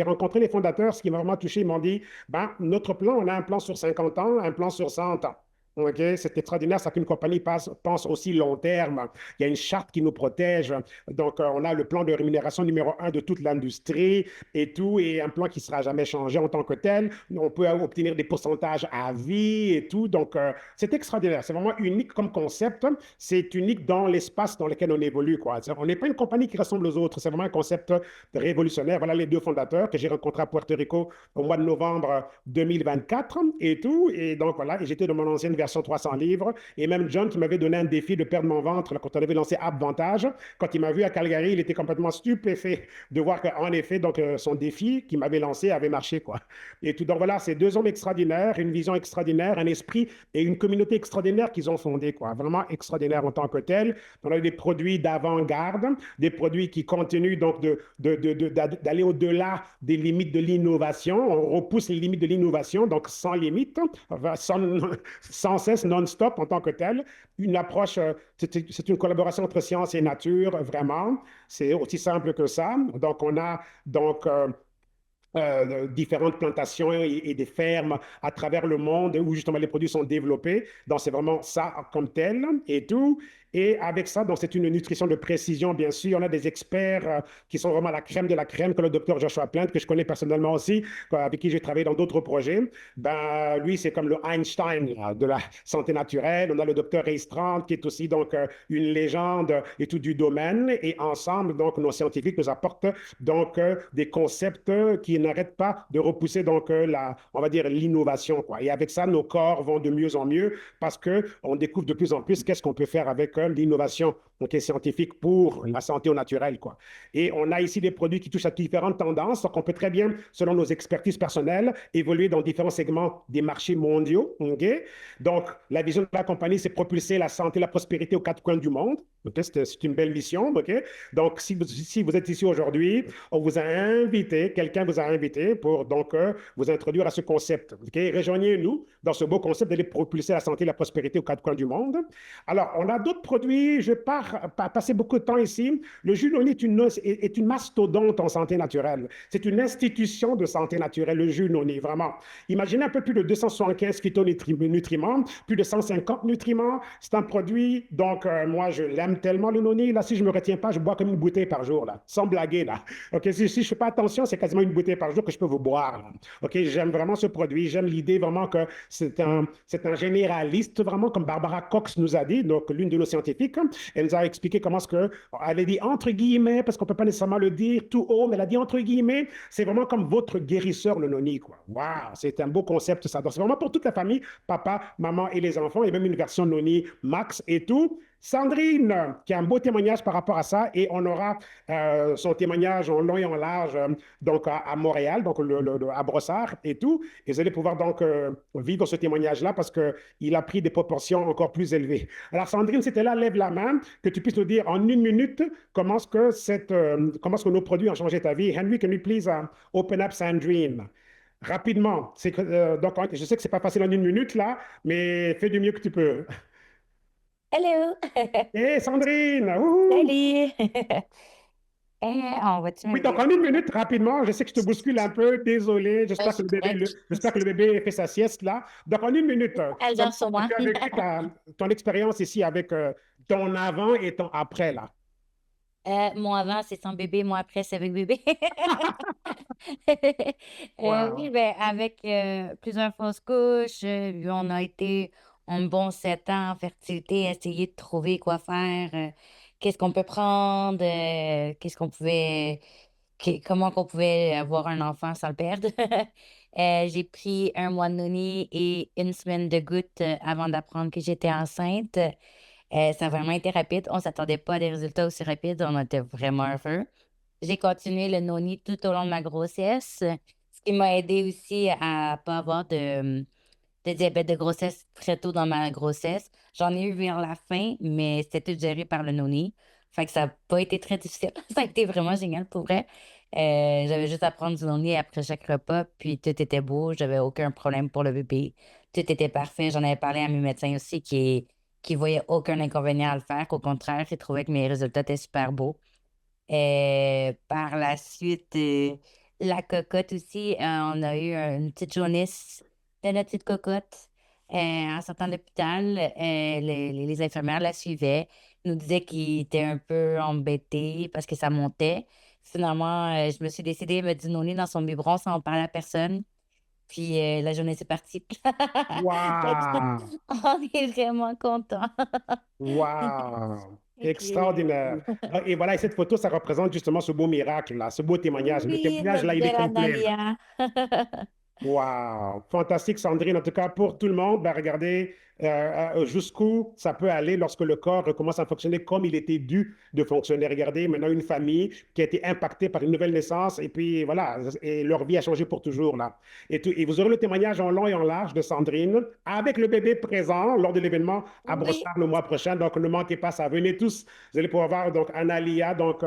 rencontré les fondateurs, ce qui m'a vraiment touché, ils m'ont dit, ben, notre plan, on a un plan sur 50 ans, un plan sur 100 ans. OK, c'est extraordinaire, ça qu'une compagnie pense aussi long terme. Il y a une charte qui nous protège. Donc, on a le plan de rémunération numéro un de toute l'industrie et tout, et un plan qui ne sera jamais changé en tant que tel. On peut obtenir des pourcentages à vie et tout. Donc, c'est extraordinaire. C'est vraiment unique comme concept. C'est unique dans l'espace dans lequel on évolue, quoi. On n'est pas une compagnie qui ressemble aux autres. C'est vraiment un concept révolutionnaire. Voilà les deux fondateurs que j'ai rencontrés à Puerto Rico au mois de novembre 2024 et tout. Et donc, voilà, et j'étais dans mon ancienne version 300 livres. Et même John qui m'avait donné un défi de perdre mon ventre là, quand on avait lancé Avantage, quand il m'a vu à Calgary, il était complètement stupéfait de voir qu'en effet, donc, son défi qu'il m'avait lancé avait marché, quoi. Et tout. Donc, voilà, c'est deux hommes extraordinaires, une vision extraordinaire, un esprit et une communauté extraordinaire qu'ils ont fondée, quoi. Vraiment extraordinaire en tant que tel. On a des produits d'avant-garde, des produits qui continuent donc d'aller au-delà des limites de l'innovation. On repousse les limites de l'innovation, donc sans limite, sans cesse, non-stop en tant que tel. Une approche, c'est une collaboration entre science et nature, vraiment. C'est aussi simple que ça. Donc, on a donc différentes plantations et des fermes à travers le monde où justement les produits sont développés. Donc, c'est vraiment ça comme tel et tout. Et avec ça, donc c'est une nutrition de précision, bien sûr. On a des experts qui sont vraiment la crème de la crème, comme le docteur Joshua Plante, que je connais personnellement aussi, avec qui j'ai travaillé dans d'autres projets. Ben, lui, c'est comme le Einstein de la santé naturelle. On a le docteur Ray Strand, qui est aussi donc une légende et tout du domaine. Et ensemble, donc, nos scientifiques nous apportent donc des concepts qui n'arrêtent pas de repousser donc on va dire l'innovation, quoi. Et avec ça, nos corps vont de mieux en mieux parce qu'on découvre de plus en plus qu'est-ce qu'on peut faire avec l'innovation donc, scientifique pour la santé au naturel, quoi. Et on a ici des produits qui touchent à différentes tendances, donc on peut très bien, selon nos expertises personnelles, évoluer dans différents segments des marchés mondiaux. Okay? Donc, la vision de la compagnie, c'est propulser la santé, la prospérité aux quatre coins du monde. Okay? C'est une belle mission. Okay? Donc, si vous êtes ici aujourd'hui, on vous a invité, quelqu'un vous a invité pour donc vous introduire à ce concept. Okay? Rejoignez-nous dans ce beau concept d'aller propulser la santé et la prospérité aux quatre coins du monde. Alors, on a d'autres produits. Je pars passer beaucoup de temps ici. Le jus noni est une mastodonte en santé naturelle. C'est une institution de santé naturelle, le jus noni, vraiment. Imaginez un peu plus de 275 phytonutriments, plus de 150 nutriments. C'est un produit, donc moi, je l'aime tellement, le noni. Là, si je ne me retiens pas, je bois comme une bouteille par jour, là, sans blaguer, là. OK, si je ne fais pas attention, c'est quasiment une bouteille par jour que je peux vous boire, là. OK, j'aime vraiment ce produit. J'aime l'idée vraiment que c'est un généraliste, vraiment, comme Barbara Cox nous a dit, donc l'une de nos scientifiques. Elle nous a expliqué comment est-ce que, elle avait dit entre guillemets, parce qu'on ne peut pas nécessairement le dire tout haut, mais elle a dit entre guillemets, c'est vraiment comme votre guérisseur, le noni, quoi. Waouh, c'est un beau concept, ça. Donc, c'est vraiment pour toute la famille, papa, maman et les enfants. Il y a même une version noni max et tout. Sandrine, qui a un beau témoignage par rapport à ça, et on aura son témoignage en long et en large donc à Montréal, donc à Brossard et tout. Et vous allez pouvoir donc vivre ce témoignage-là parce qu'il a pris des proportions encore plus élevées. Alors Sandrine, c'était là, lève la main, que tu puisses nous dire en une minute comment est-ce que nos produits ont changé ta vie. Henry, can you please open up Sandrine? Rapidement. Donc, je sais que ce n'est pas facile en une minute là, mais fais du mieux que tu peux. Hello! Hé, Sandrine! Wouhou! Salut! On va-tu me Oui, donc en une minute, rapidement, je sais que je te bouscule un peu, désolé, j'espère que le bébé fait sa sieste là. Donc en une minute, Elle dort sur moi. tu as vécu ton expérience ici avec ton avant et ton après là. Mon avant, c'est sans bébé, moi après, c'est avec bébé. Wow. Oui, ben, avec plusieurs fausses couches, on a été un bon 7 ans en fertilité, essayer de trouver quoi faire, qu'est-ce qu'on peut prendre, comment qu'on pouvait avoir un enfant sans le perdre. J'ai pris un mois de noni et une semaine de gouttes avant d'apprendre que j'étais enceinte. Ça a vraiment été rapide. On ne s'attendait pas à des résultats aussi rapides. On était vraiment heureux. J'ai continué le noni tout au long de ma grossesse, ce qui m'a aidé aussi à ne pas avoir de diabète de grossesse très tôt dans ma grossesse. J'en ai eu vers la fin, mais c'était tout géré par le noni. Fait que ça n'a pas été très difficile. Ça a été vraiment génial pour vrai. J'avais juste à prendre du noni après chaque repas, puis tout était beau. J'avais aucun problème pour le bébé. Tout était parfait. J'en avais parlé à mes médecins aussi qui voyaient aucun inconvénient à le faire. Au contraire, ils trouvaient que mes résultats étaient super beaux. Par la suite, la cocotte aussi, on a eu une petite jaunisse de notre petite cocotte. En sortant de l'hôpital, les infirmières la suivaient, nous disaient qu'ils étaient un peu embêtés parce que ça montait. Finalement, je me suis décidée à mettre du noni dans son biberon sans en parler à personne. Puis la journée, c'est parti. Fait que Wow! on est vraiment contents. Wow! Fait Extraordinaire. Ah, et voilà, et cette photo, ça représente justement ce beau miracle-là, ce beau témoignage. Le oui, témoignage-là, notre il est belle complet, là. Analia. Wow, fantastique Sandrine. En tout cas, pour tout le monde, ben, regardez jusqu'où ça peut aller lorsque le corps recommence à fonctionner comme il était dû de fonctionner. Regardez maintenant une famille qui a été impactée par une nouvelle naissance et puis voilà, et leur vie a changé pour toujours là. Et vous aurez le témoignage en long et en large de Sandrine avec le bébé présent lors de l'événement à Oui, Brossard le mois prochain. Donc ne manquez pas ça. Venez tous. Vous allez pouvoir voir donc Analia, donc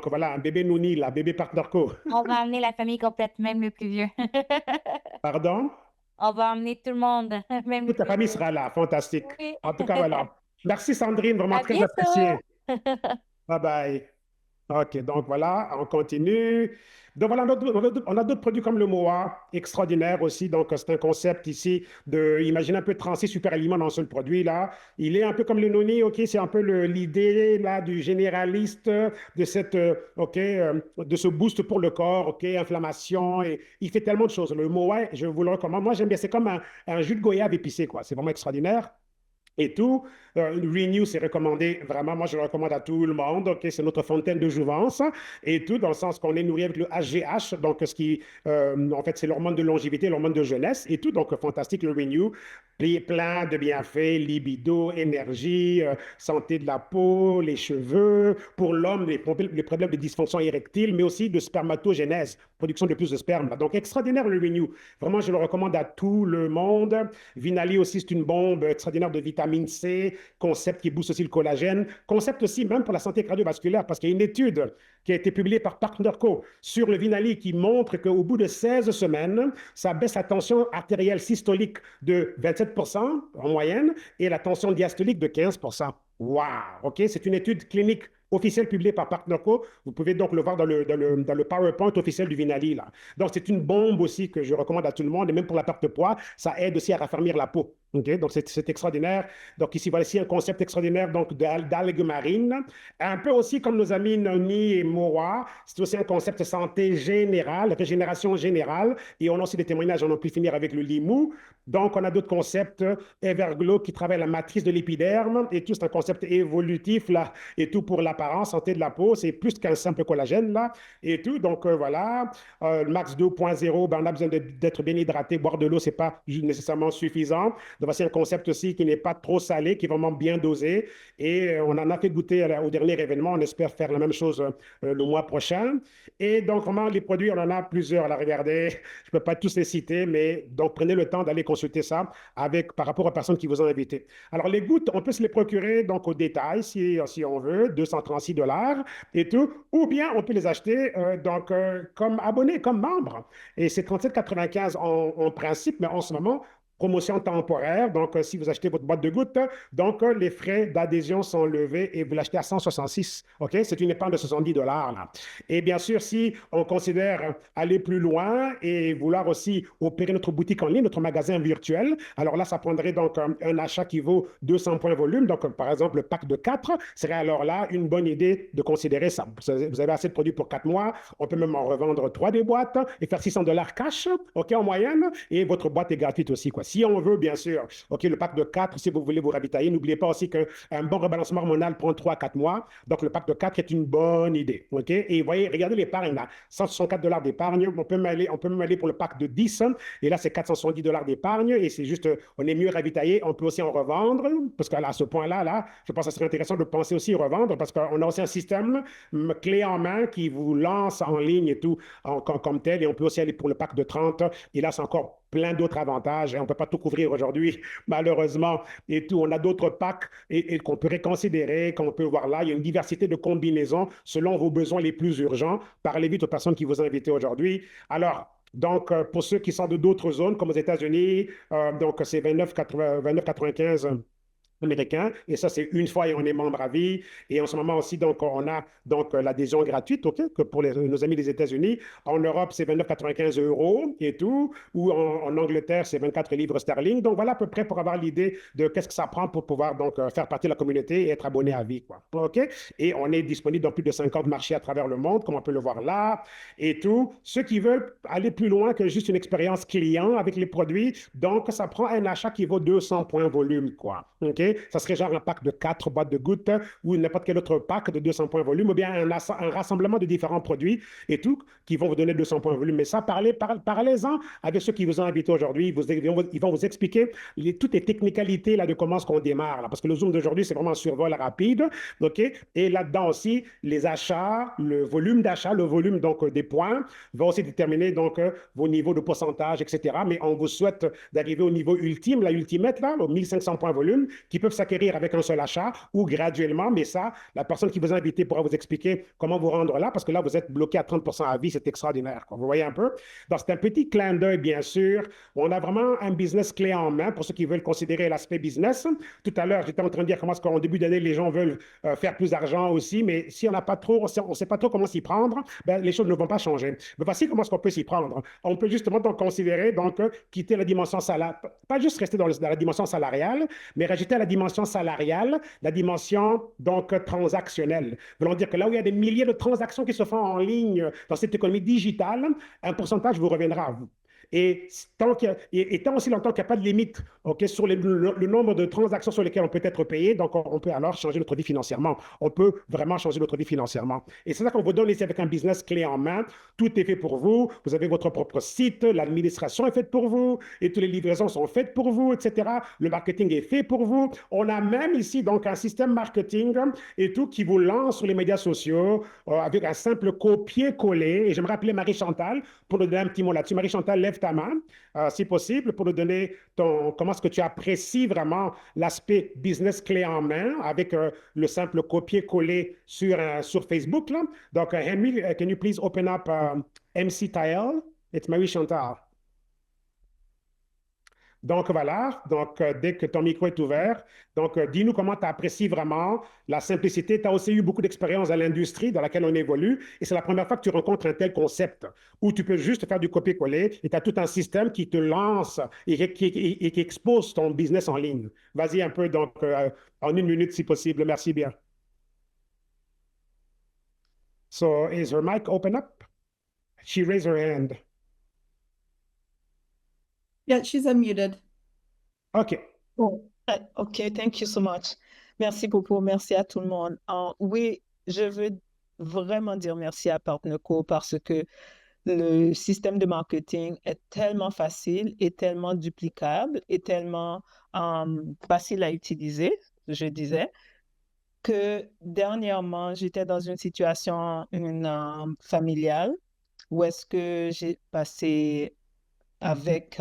voilà, un bébé Nouni, là, bébé Partnerco. on va emmener la famille complète, même le plus vieux. Pardon? On va emmener tout le monde, même le Toute la plus famille vieux. sera là, fantastique. Oui. En tout cas, voilà. Merci Sandrine, vraiment À très apprécié. bientôt! Bye bye. OK, donc voilà, on continue. Donc voilà, on a d'autres produits comme le MOA, extraordinaire aussi. Donc c'est un concept ici de, imagine un peu 36 super aliments dans un seul produit là. Il est un peu comme le noni, OK, c'est un peu l'idée là du généraliste de cette, OK, de ce boost pour le corps, OK, inflammation. Et il fait tellement de choses. Le MOA, je vous le recommande. Moi, j'aime bien, c'est comme un jus de goyave épicé, quoi. C'est vraiment extraordinaire et tout. Renew, c'est recommandé, vraiment, moi je le recommande à tout le monde, ok, c'est notre fontaine de jouvence et tout, dans le sens qu'on est nourri avec le HGH, donc ce qui, en fait, c'est l'hormone de longévité, l'hormone de jeunesse et tout, donc fantastique le Renew, plein de bienfaits, libido, énergie, santé de la peau, les cheveux, pour l'homme, les problèmes de dysfonction érectile, mais aussi de spermatogénèse, production de plus de sperme. Donc extraordinaire le Renew, vraiment je le recommande à tout le monde. Vinali aussi, c'est une bombe extraordinaire de vitamine C, concept qui booste aussi le collagène, concept aussi même pour la santé cardiovasculaire, parce qu'il y a une étude qui a été publiée par PartnerCo sur le Vinali qui montre qu'au bout de 16 semaines, ça baisse la tension artérielle systolique de 27% en moyenne et la tension diastolique de 15%. Wow! OK, c'est une étude clinique officielle publiée par PartnerCo. Vous pouvez donc le voir dans le PowerPoint officiel du Vinali, là. Donc, c'est une bombe aussi que je recommande à tout le monde, et même pour la perte de poids, ça aide aussi à raffermir la peau. OK, donc, c'est extraordinaire. Donc, ici, voici un concept extraordinaire donc d'algues marines. Un peu aussi comme nos amis Noni et Moa, c'est aussi un concept de santé générale, régénération générale. Et on a aussi des témoignages, on a pu finir avec le limou. Donc, on a d'autres concepts, Everglow qui travaille la matrice de l'épiderme, et tout, c'est un concept évolutif, là, et tout pour l'apparence, santé de la peau, c'est plus qu'un simple collagène, là, et tout. Donc, voilà. Le Max 2.0, ben, on a besoin d'être bien hydraté, boire de l'eau, c'est pas nécessairement suffisant. Donc, voici un concept aussi qui n'est pas trop salé, qui est vraiment bien dosé. Et on en a fait goûter au dernier événement. On espère faire la même chose le mois prochain. Et donc, vraiment, les produits, on en a plusieurs. Là, regardez, je ne peux pas tous les citer, mais donc, prenez le temps d'aller consulter ça par rapport aux personnes qui vous ont invité. Alors, les gouttes, on peut se les procurer donc au détail si on veut, 236 $ et tout. Ou bien, on peut les acheter comme abonné, comme membre. Et c'est 37,95 en principe, mais en ce moment, promotion temporaire. Donc, si vous achetez votre boîte de gouttes, donc les frais d'adhésion sont levés et vous l'achetez à 166. OK? C'est une épargne de 70 $ là. Et bien sûr, si on considère aller plus loin et vouloir aussi opérer notre boutique en ligne, notre magasin virtuel, alors là, ça prendrait donc un achat qui vaut 200 points volume. Donc, par exemple, le pack de 4 serait alors là une bonne idée de considérer ça. Vous avez assez de produits pour 4 mois. On peut même en revendre 3 des boîtes et faire 600 $ cash, OK, en moyenne. Et votre boîte est gratuite aussi, quoi. quoi. Si on veut, bien sûr, OK, le pack de 4, si vous voulez vous ravitailler, n'oubliez pas aussi qu'un bon rebalancement hormonal prend 3 à 4 mois. Donc, le pack de 4 est une bonne idée. OK? Et vous voyez, regardez l'épargne là. $164 d'épargne. On peut même aller pour le pack de 10. Et là, c'est $470 d'épargne. Et c'est juste, on est mieux ravitaillé. On peut aussi en revendre. Parce qu'à ce point-là, là, je pense que ce serait intéressant de penser aussi revendre. Parce qu'on a aussi un système clé en main qui vous lance en ligne et tout comme tel. Et on peut aussi aller pour le pack de 30. Et là, c'est encore plein d'autres avantages. Et on ne peut pas tout couvrir aujourd'hui, malheureusement. Et tout, on a d'autres packs et qu'on peut réconsidérer, qu'on peut voir là. Il y a une diversité de combinaisons selon vos besoins les plus urgents. Parlez vite aux personnes qui vous ont invité aujourd'hui. Alors, donc, pour ceux qui sont de d'autres zones, comme aux États-Unis, donc c'est 29,95 américain, et ça, c'est une fois et on est membre à vie. Et en ce moment aussi, donc, on a donc l'adhésion gratuite, OK, que pour nos amis des États-Unis. En Europe, c'est 29,95 € et tout, ou en Angleterre, c'est 24 livres sterling. Donc, voilà à peu près pour avoir l'idée de qu'est-ce que ça prend pour pouvoir donc faire partie de la communauté et être abonné à vie, quoi. OK? Et on est disponible dans plus de 50 marchés à travers le monde, comme on peut le voir là, et tout. Ceux qui veulent aller plus loin que juste une expérience client avec les produits, donc, ça prend un achat qui vaut 200 points volume, quoi. OK? Ça serait genre un pack de 4 boîtes de gouttes ou n'importe quel autre pack de 200 points volume ou bien un rassemblement de différents produits et tout qui vont vous donner 200 points volume. Mais ça, parlez-en avec ceux qui vous ont invité aujourd'hui. Ils vont vous expliquer toutes les technicalités là, de comment est-ce qu'on démarre. Là, parce que le Zoom d'aujourd'hui, c'est vraiment un survol rapide. OK? Et là-dedans aussi, les achats, le volume d'achat, le volume donc, des points va aussi déterminer donc, vos niveaux de pourcentage, etc. Mais on vous souhaite d'arriver au niveau ultime, la ultimate, là, aux 1500 points volume, qui peuvent s'acquérir avec un seul achat ou graduellement, mais ça, la personne qui vous a invité pourra vous expliquer comment vous rendre là, parce que là, vous êtes bloqué à 30% à vie, c'est extraordinaire, quoi. Vous voyez un peu? Donc, c'est un petit clin d'œil, bien sûr. On a vraiment un business clé en main pour ceux qui veulent considérer l'aspect business. Tout à l'heure, j'étais en train de dire comment est-ce qu'en début d'année, les gens veulent faire plus d'argent aussi, mais si on n'a pas trop, on ne sait pas trop comment s'y prendre, ben, les choses ne vont pas changer. Mais voici comment est-ce qu'on peut s'y prendre. On peut justement donc considérer, donc, quitter la dimension salariale, pas juste rester dans la dimension salariale, mais rajouter à la dimension salariale, la dimension donc transactionnelle. Voulant dire que là où il y a des milliers de transactions qui se font en ligne dans cette économie digitale, un pourcentage vous reviendra à vous. Et tant aussi longtemps qu'il n'y a pas de limite sur le nombre de transactions sur lesquelles on peut être payé, donc on peut alors changer notre vie financièrement. On peut vraiment changer notre vie financièrement. Et c'est ça qu'on vous donne ici avec un business clé en main. Tout est fait pour vous. Vous avez votre propre site, l'administration est faite pour vous, et toutes les livraisons sont faites pour vous, etc. Le marketing est fait pour vous. On a même ici donc un système marketing et tout qui vous lance sur les médias sociaux avec un simple copier-coller. Et j'aimerais appeler Marie-Chantal pour nous donner un petit mot là-dessus. Marie-Chantal, lève ta main, si possible, pour nous donner comment est-ce que tu apprécies vraiment l'aspect business clé en main avec le simple copier-coller sur Facebook. Là. Donc, Henry, can you please open up MC Tile? It's Marie-Chantal. Donc voilà, donc dès que ton micro est ouvert, donc dis-nous comment tu apprécies vraiment la simplicité. Tu as aussi eu beaucoup d'expérience dans l'industrie dans laquelle on évolue et c'est la première fois que tu rencontres un tel concept où tu peux juste faire du copier-coller et tu as tout un système qui te lance et qui expose ton business en ligne. Vas-y un peu donc en 1 minute si possible. Merci bien. So is her mic open up? She raised her hand. Yeah, she's unmuted. OK. Bon, OK, thank you so much. Merci beaucoup, merci à tout le monde. Oui, je veux vraiment dire merci à Partnerco parce que le système de marketing est tellement facile et tellement duplicable et tellement facile à utiliser, je disais, que dernièrement, j'étais dans une situation familiale où est-ce que j'ai passé avec...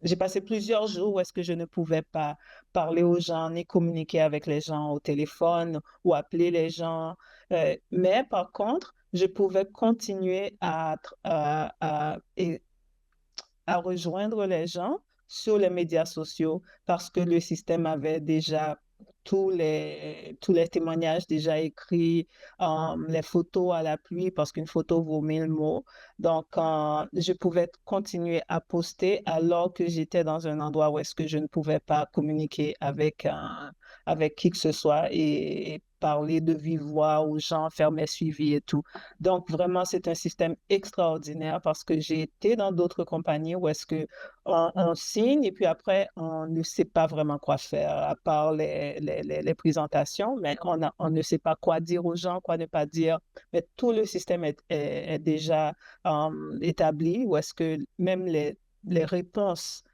j'ai passé plusieurs jours où est-ce que je ne pouvais pas parler aux gens ni communiquer avec les gens au téléphone ou appeler les gens. Mais par contre, je pouvais continuer à rejoindre les gens sur les médias sociaux parce que le système avait déjà tous les témoignages déjà écrits, les photos à l'appui parce qu'une photo vaut 1000 mots. Donc, je pouvais continuer à poster alors que j'étais dans un endroit où est-ce que je ne pouvais pas communiquer avec avec qui que ce soit et parler de vive voix aux gens, faire mes suivis et tout. Donc, vraiment, c'est un système extraordinaire parce que j'ai été dans d'autres compagnies où est-ce que on signe et puis après, on ne sait pas vraiment quoi faire, à part les présentations, mais on ne sait pas quoi dire aux gens, quoi ne pas dire. Mais tout le système est déjà établi, où est-ce que même les réponses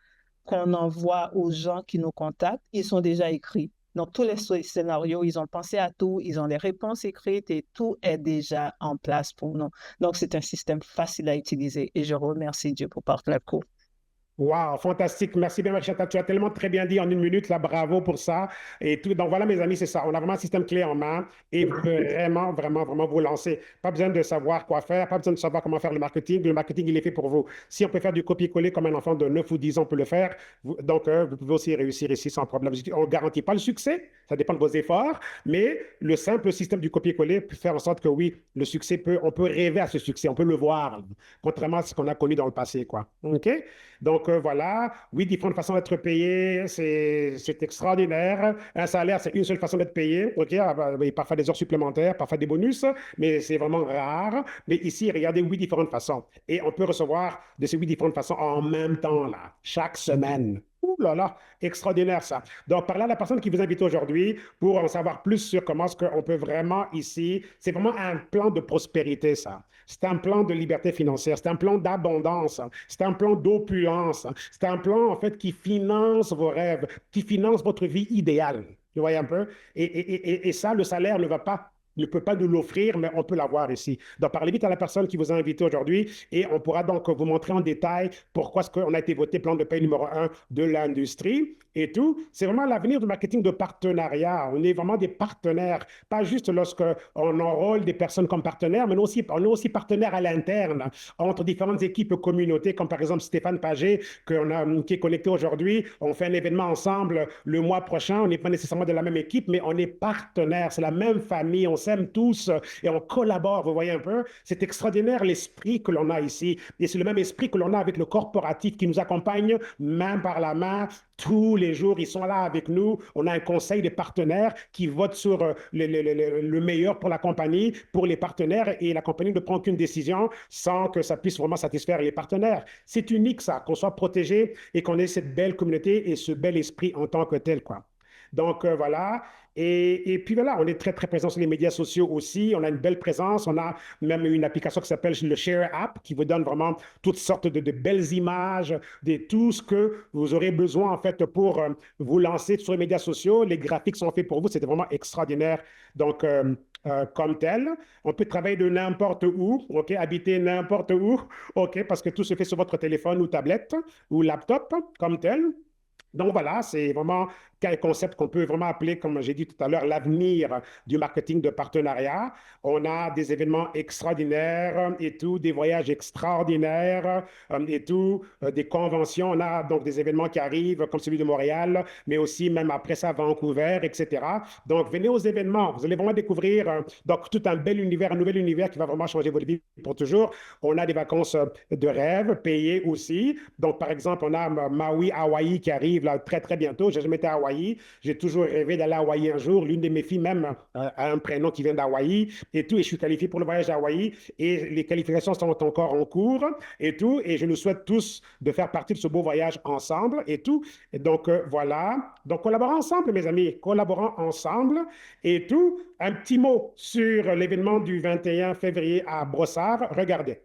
qu'on envoie aux gens qui nous contactent, ils sont déjà écrits. Donc, tous les scénarios, ils ont pensé à tout, ils ont les réponses écrites et tout est déjà en place pour nous. Donc, c'est un système facile à utiliser et je remercie Dieu pour PartnerCo. Wow, fantastique. Merci bien, Machata. Tu as tellement très bien dit en 1 minute, là, bravo pour ça. Et tout. Donc voilà, mes amis, c'est ça. On a vraiment un système clé en main et vraiment, vraiment, vraiment vous lancer. Pas besoin de savoir quoi faire, pas besoin de savoir comment faire le marketing. Le marketing, il est fait pour vous. Si on peut faire du copier-coller comme un enfant de 9 ou 10 ans peut le faire, donc vous pouvez aussi réussir ici sans problème. On ne garantit pas le succès, ça dépend de vos efforts, mais le simple système du copier-coller peut faire en sorte que oui, le succès on peut rêver à ce succès, on peut le voir, contrairement à ce qu'on a connu dans le passé, quoi. OK? Donc voilà, oui, différentes façons d'être payé, c'est extraordinaire. Un salaire, c'est une seule façon d'être payé, OK? Parfois des heures supplémentaires, parfois des bonus, mais c'est vraiment rare. Mais ici, regardez, 8 différentes façons. Et on peut recevoir de ces 8 différentes façons en même temps, là, chaque semaine. Ouh là là, extraordinaire ça. Donc, parlez à la personne qui vous invite aujourd'hui pour en savoir plus sur comment est-ce qu'on peut vraiment ici. C'est vraiment un plan de prospérité, ça. C'est un plan de liberté financière, c'est un plan d'abondance, c'est un plan d'opulence, c'est un plan, en fait, qui finance vos rêves, qui finance votre vie idéale. Vous voyez un peu? Et ça, le salaire ne peut pas nous l'offrir, mais on peut l'avoir ici. Donc, parlez vite à la personne qui vous a invité aujourd'hui et on pourra donc vous montrer en détail pourquoi est-ce qu'on a été voté plan de paie numéro 1 de l'industrie et tout. C'est vraiment l'avenir du marketing de partenariat. On est vraiment des partenaires, pas juste lorsqu'on enrôle des personnes comme partenaires, mais on est aussi partenaires à l'interne entre différentes équipes communautés, comme par exemple Stéphane Pagé, qui est connecté aujourd'hui. On fait un événement ensemble le mois prochain. On n'est pas nécessairement de la même équipe, mais on est partenaires. C'est la même famille. On s'aime tous et on collabore, vous voyez un peu. C'est extraordinaire l'esprit que l'on a ici. Et c'est le même esprit que l'on a avec le corporatif qui nous accompagne main par la main tous les jours. Ils sont là avec nous. On a un conseil des partenaires qui vote sur le meilleur pour la compagnie, pour les partenaires et la compagnie ne prend qu'une décision sans que ça puisse vraiment satisfaire les partenaires. C'est unique ça, qu'on soit protégé et qu'on ait cette belle communauté et ce bel esprit en tant que tel, quoi. Donc voilà. Et puis voilà, on est très, très présent sur les médias sociaux aussi. On a une belle présence. On a même une application qui s'appelle le Share App qui vous donne vraiment toutes sortes de belles images, de tout ce que vous aurez besoin en fait pour vous lancer sur les médias sociaux. Les graphiques sont faits pour vous. C'était vraiment extraordinaire. Donc, comme tel, on peut travailler de n'importe où, OK, habiter n'importe où, OK, parce que tout se fait sur votre téléphone ou tablette ou laptop comme tel. Donc voilà, c'est vraiment un concept qu'on peut vraiment appeler, comme j'ai dit tout à l'heure, l'avenir du marketing de partenariat. On a des événements extraordinaires et tout, des voyages extraordinaires et tout, des conventions. On a donc des événements qui arrivent, comme celui de Montréal, mais aussi même après ça, Vancouver, etc. Donc venez aux événements, vous allez vraiment découvrir donc tout un bel univers, un nouvel univers qui va vraiment changer votre vie pour toujours. On a des vacances de rêve payées aussi. Donc par exemple, on a Maui, Hawaï qui arrive là très très bientôt. J'ai jamais été à Hawaï. J'ai toujours rêvé d'aller à Hawaï un jour. L'une de mes filles même a un prénom qui vient d'Hawaï et tout. Et je suis qualifié pour le voyage à Hawaï et les qualifications sont encore en cours et tout. Et je nous souhaite tous de faire partie de ce beau voyage ensemble et tout. Et donc voilà. Donc collaborons ensemble, mes amis. Collaborons ensemble et tout. Un petit mot sur l'événement du 21 février à Brossard. Regardez.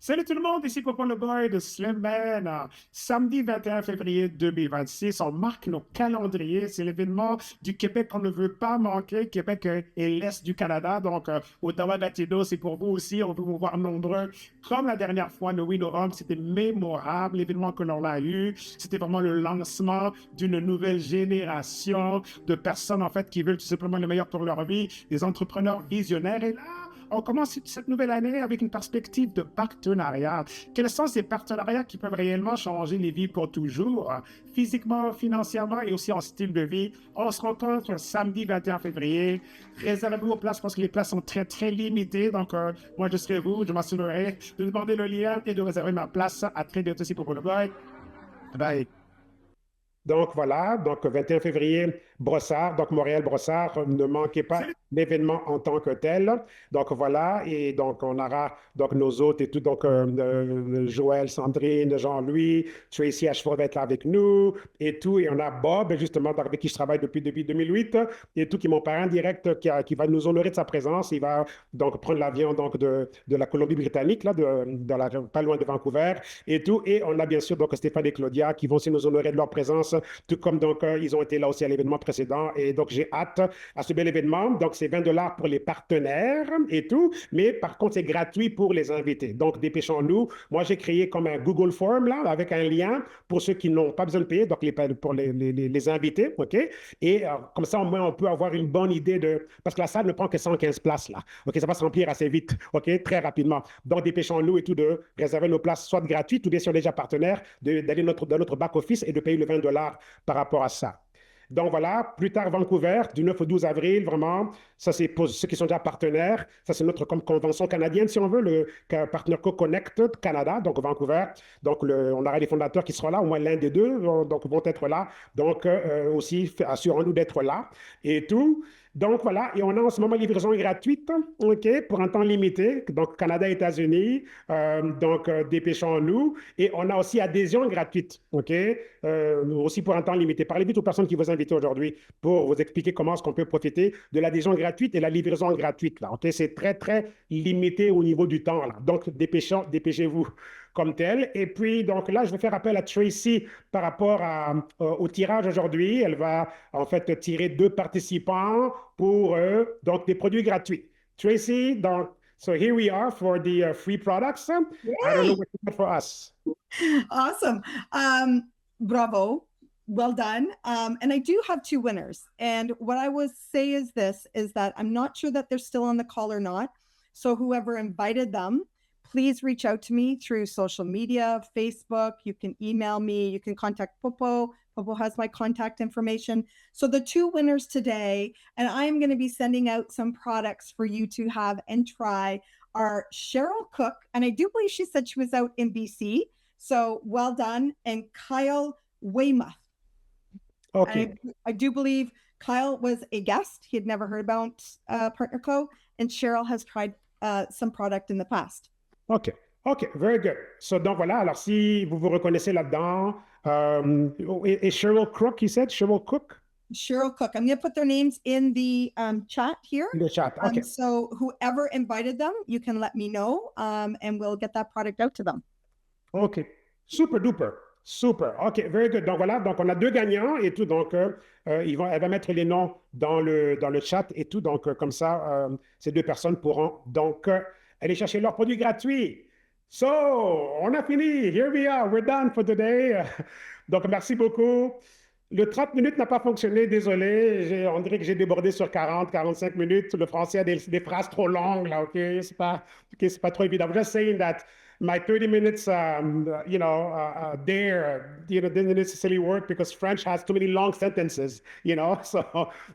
Salut tout le monde, ici Popo le Boy de Slimman. Samedi 21 février 2026, on marque nos calendriers. C'est l'événement du Québec qu'on ne veut pas manquer. Québec est l'Est du Canada, donc Ottawa Latino, c'est pour vous aussi. On veut vous voir nombreux. Comme la dernière fois, le 8 novembre, c'était mémorable, l'événement que l'on a eu. C'était vraiment le lancement d'une nouvelle génération de personnes, en fait, qui veulent tout simplement le meilleur pour leur vie, des entrepreneurs visionnaires. Et là, on commence cette nouvelle année avec une perspective de partenariat. Quels sont ces partenariats qui peuvent réellement changer les vies pour toujours, physiquement, financièrement et aussi en style de vie? On se rencontre samedi 21 février. Réservez vos places parce que les places sont très, très limitées. Donc, moi, je serai vous. Je m'assurerai de demander le lien et de réserver ma place. À très bientôt, c'est pour le Boy. Bye. Donc voilà, donc 21 février, Brossard, donc Montréal-Brossard, ne manquez pas l'événement en tant que tel. Donc voilà, et donc on aura donc nos hôtes et tout, donc Joël, Sandrine, Jean-Louis, Tracy Ashford va être là avec nous et tout, et on a Bob, justement, avec qui je travaille depuis 2008, et tout, qui est mon parrain direct, qui va nous honorer de sa présence. Il va donc prendre l'avion donc de la Colombie-Britannique, là, pas loin de Vancouver, et tout, et on a bien sûr donc Stéphane et Claudia qui vont aussi nous honorer de leur présence, tout comme donc ils ont été là aussi à l'événement précédent. Et donc, j'ai hâte à ce bel événement. Donc, c'est 20 $ pour les partenaires et tout. Mais par contre, c'est gratuit pour les invités. Donc, dépêchons-nous. Moi, j'ai créé comme un Google Form là, avec un lien pour ceux qui n'ont pas besoin de payer, donc pour les invités. OK? Et comme ça, au moins, on peut avoir une bonne idée de. Parce que la salle ne prend que 115 places là. OK? Ça va se remplir assez vite. OK? Très rapidement. Donc, dépêchons-nous et tout de réserver nos places, soit gratuites ou bien si on est déjà partenaire, d'aller dans notre back-office et de payer le 20 $ par rapport à ça. Donc voilà, plus tard Vancouver, du 9 au 12 avril, vraiment, ça c'est pour ceux qui sont déjà partenaires, ça c'est notre comme convention canadienne si on veut, le PartnerCo Connected Canada, donc Vancouver. Donc on aura des fondateurs qui seront là, au moins l'un des deux, donc vont être là. Donc aussi, assurons-nous d'être là et tout. Donc voilà, et on a en ce moment livraison gratuite, OK, pour un temps limité, donc Canada, États-Unis, donc dépêchons-nous. Et on a aussi adhésion gratuite, OK, aussi pour un temps limité. Parlez vite aux personnes qui vous invitent aujourd'hui pour vous expliquer comment est-ce qu'on peut profiter de l'adhésion gratuite et la livraison gratuite, là, OK, c'est très, très limité au niveau du temps, là. Donc dépêchez-vous comme tel. Et puis, donc là, je vais faire appel à Tracy par rapport au tirage aujourd'hui. Elle va en fait tirer 2 participants pour donc des produits gratuits. Tracy, donc, so here we are for the free products. I don't know what you got for us. Awesome. Bravo. Well done. And I do have 2 winners. And what I would say is this, is that I'm not sure that they're still on the call or not. So whoever invited them, please reach out to me through social media, Facebook. You can email me. You can contact Popo. Popo has my contact information. So the 2 winners today, and I'm going to be sending out some products for you to have and try, are Cheryl Cook. And I do believe she said she was out in BC. So well done. And Kyle Weymouth. Okay. I do believe Kyle was a guest. He had never heard about PartnerCo. And Cheryl has tried some product in the past. OK. OK, very good. So, donc voilà, alors si vous vous reconnaissez là-dedans, et Cheryl Crook, you said? Cheryl Cook? Cheryl Cook. I'm going to put their names in the chat here. In the chat, OK. So whoever invited them, you can let me know, and we'll get that product out to them. OK. Super duper. Super. OK, very good. Donc voilà, donc on a 2 gagnants et tout. Donc, elle va mettre les noms dans le chat et tout. Donc, comme ça, ces 2 personnes pourront donc aller chercher leurs produits gratuits. So, on a fini. Here we are. We're done for today. Donc, merci beaucoup. Le 30 minutes n'a pas fonctionné, désolé. On dirait que j'ai débordé sur 45 minutes. Le français a des phrases trop longues, là, OK? C'est pas trop évident. I'm just saying that my 30 minutes, there, didn't necessarily work because French has too many long sentences,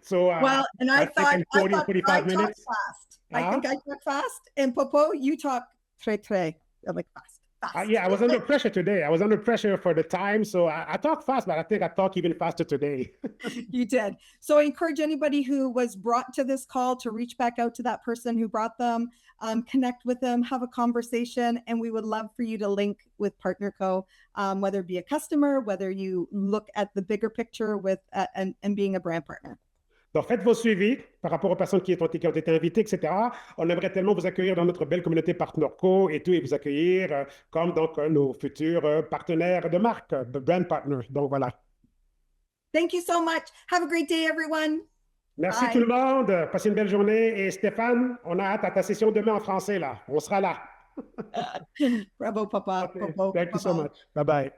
So well, and I thought 40, I 45 minutes. Fast. I think I talk fast. And Popo, you talk très, like fast. Yeah, I was under pressure today. I was under pressure for the time. So I talk fast, but I think I talk even faster today. You did. So I encourage anybody who was brought to this call to reach back out to that person who brought them, connect with them, have a conversation. And we would love for you to link with PartnerCo, whether it be a customer, whether you look at the bigger picture with and being a brand partner. Donc, faites vos suivis par rapport aux personnes qui ont été invitées, etc. On aimerait tellement vous accueillir dans notre belle communauté PartnerCo et tout, et vous accueillir comme donc nos futurs partenaires de marque, brand partner. Donc, voilà. Thank you so much. Have a great day, everyone. Merci tout le monde. Passez une belle journée. Et Stéphane, on a hâte à ta session demain en français, là. On sera là. Bravo, Papa. Okay. Popo, Thank you so much. Bye-bye.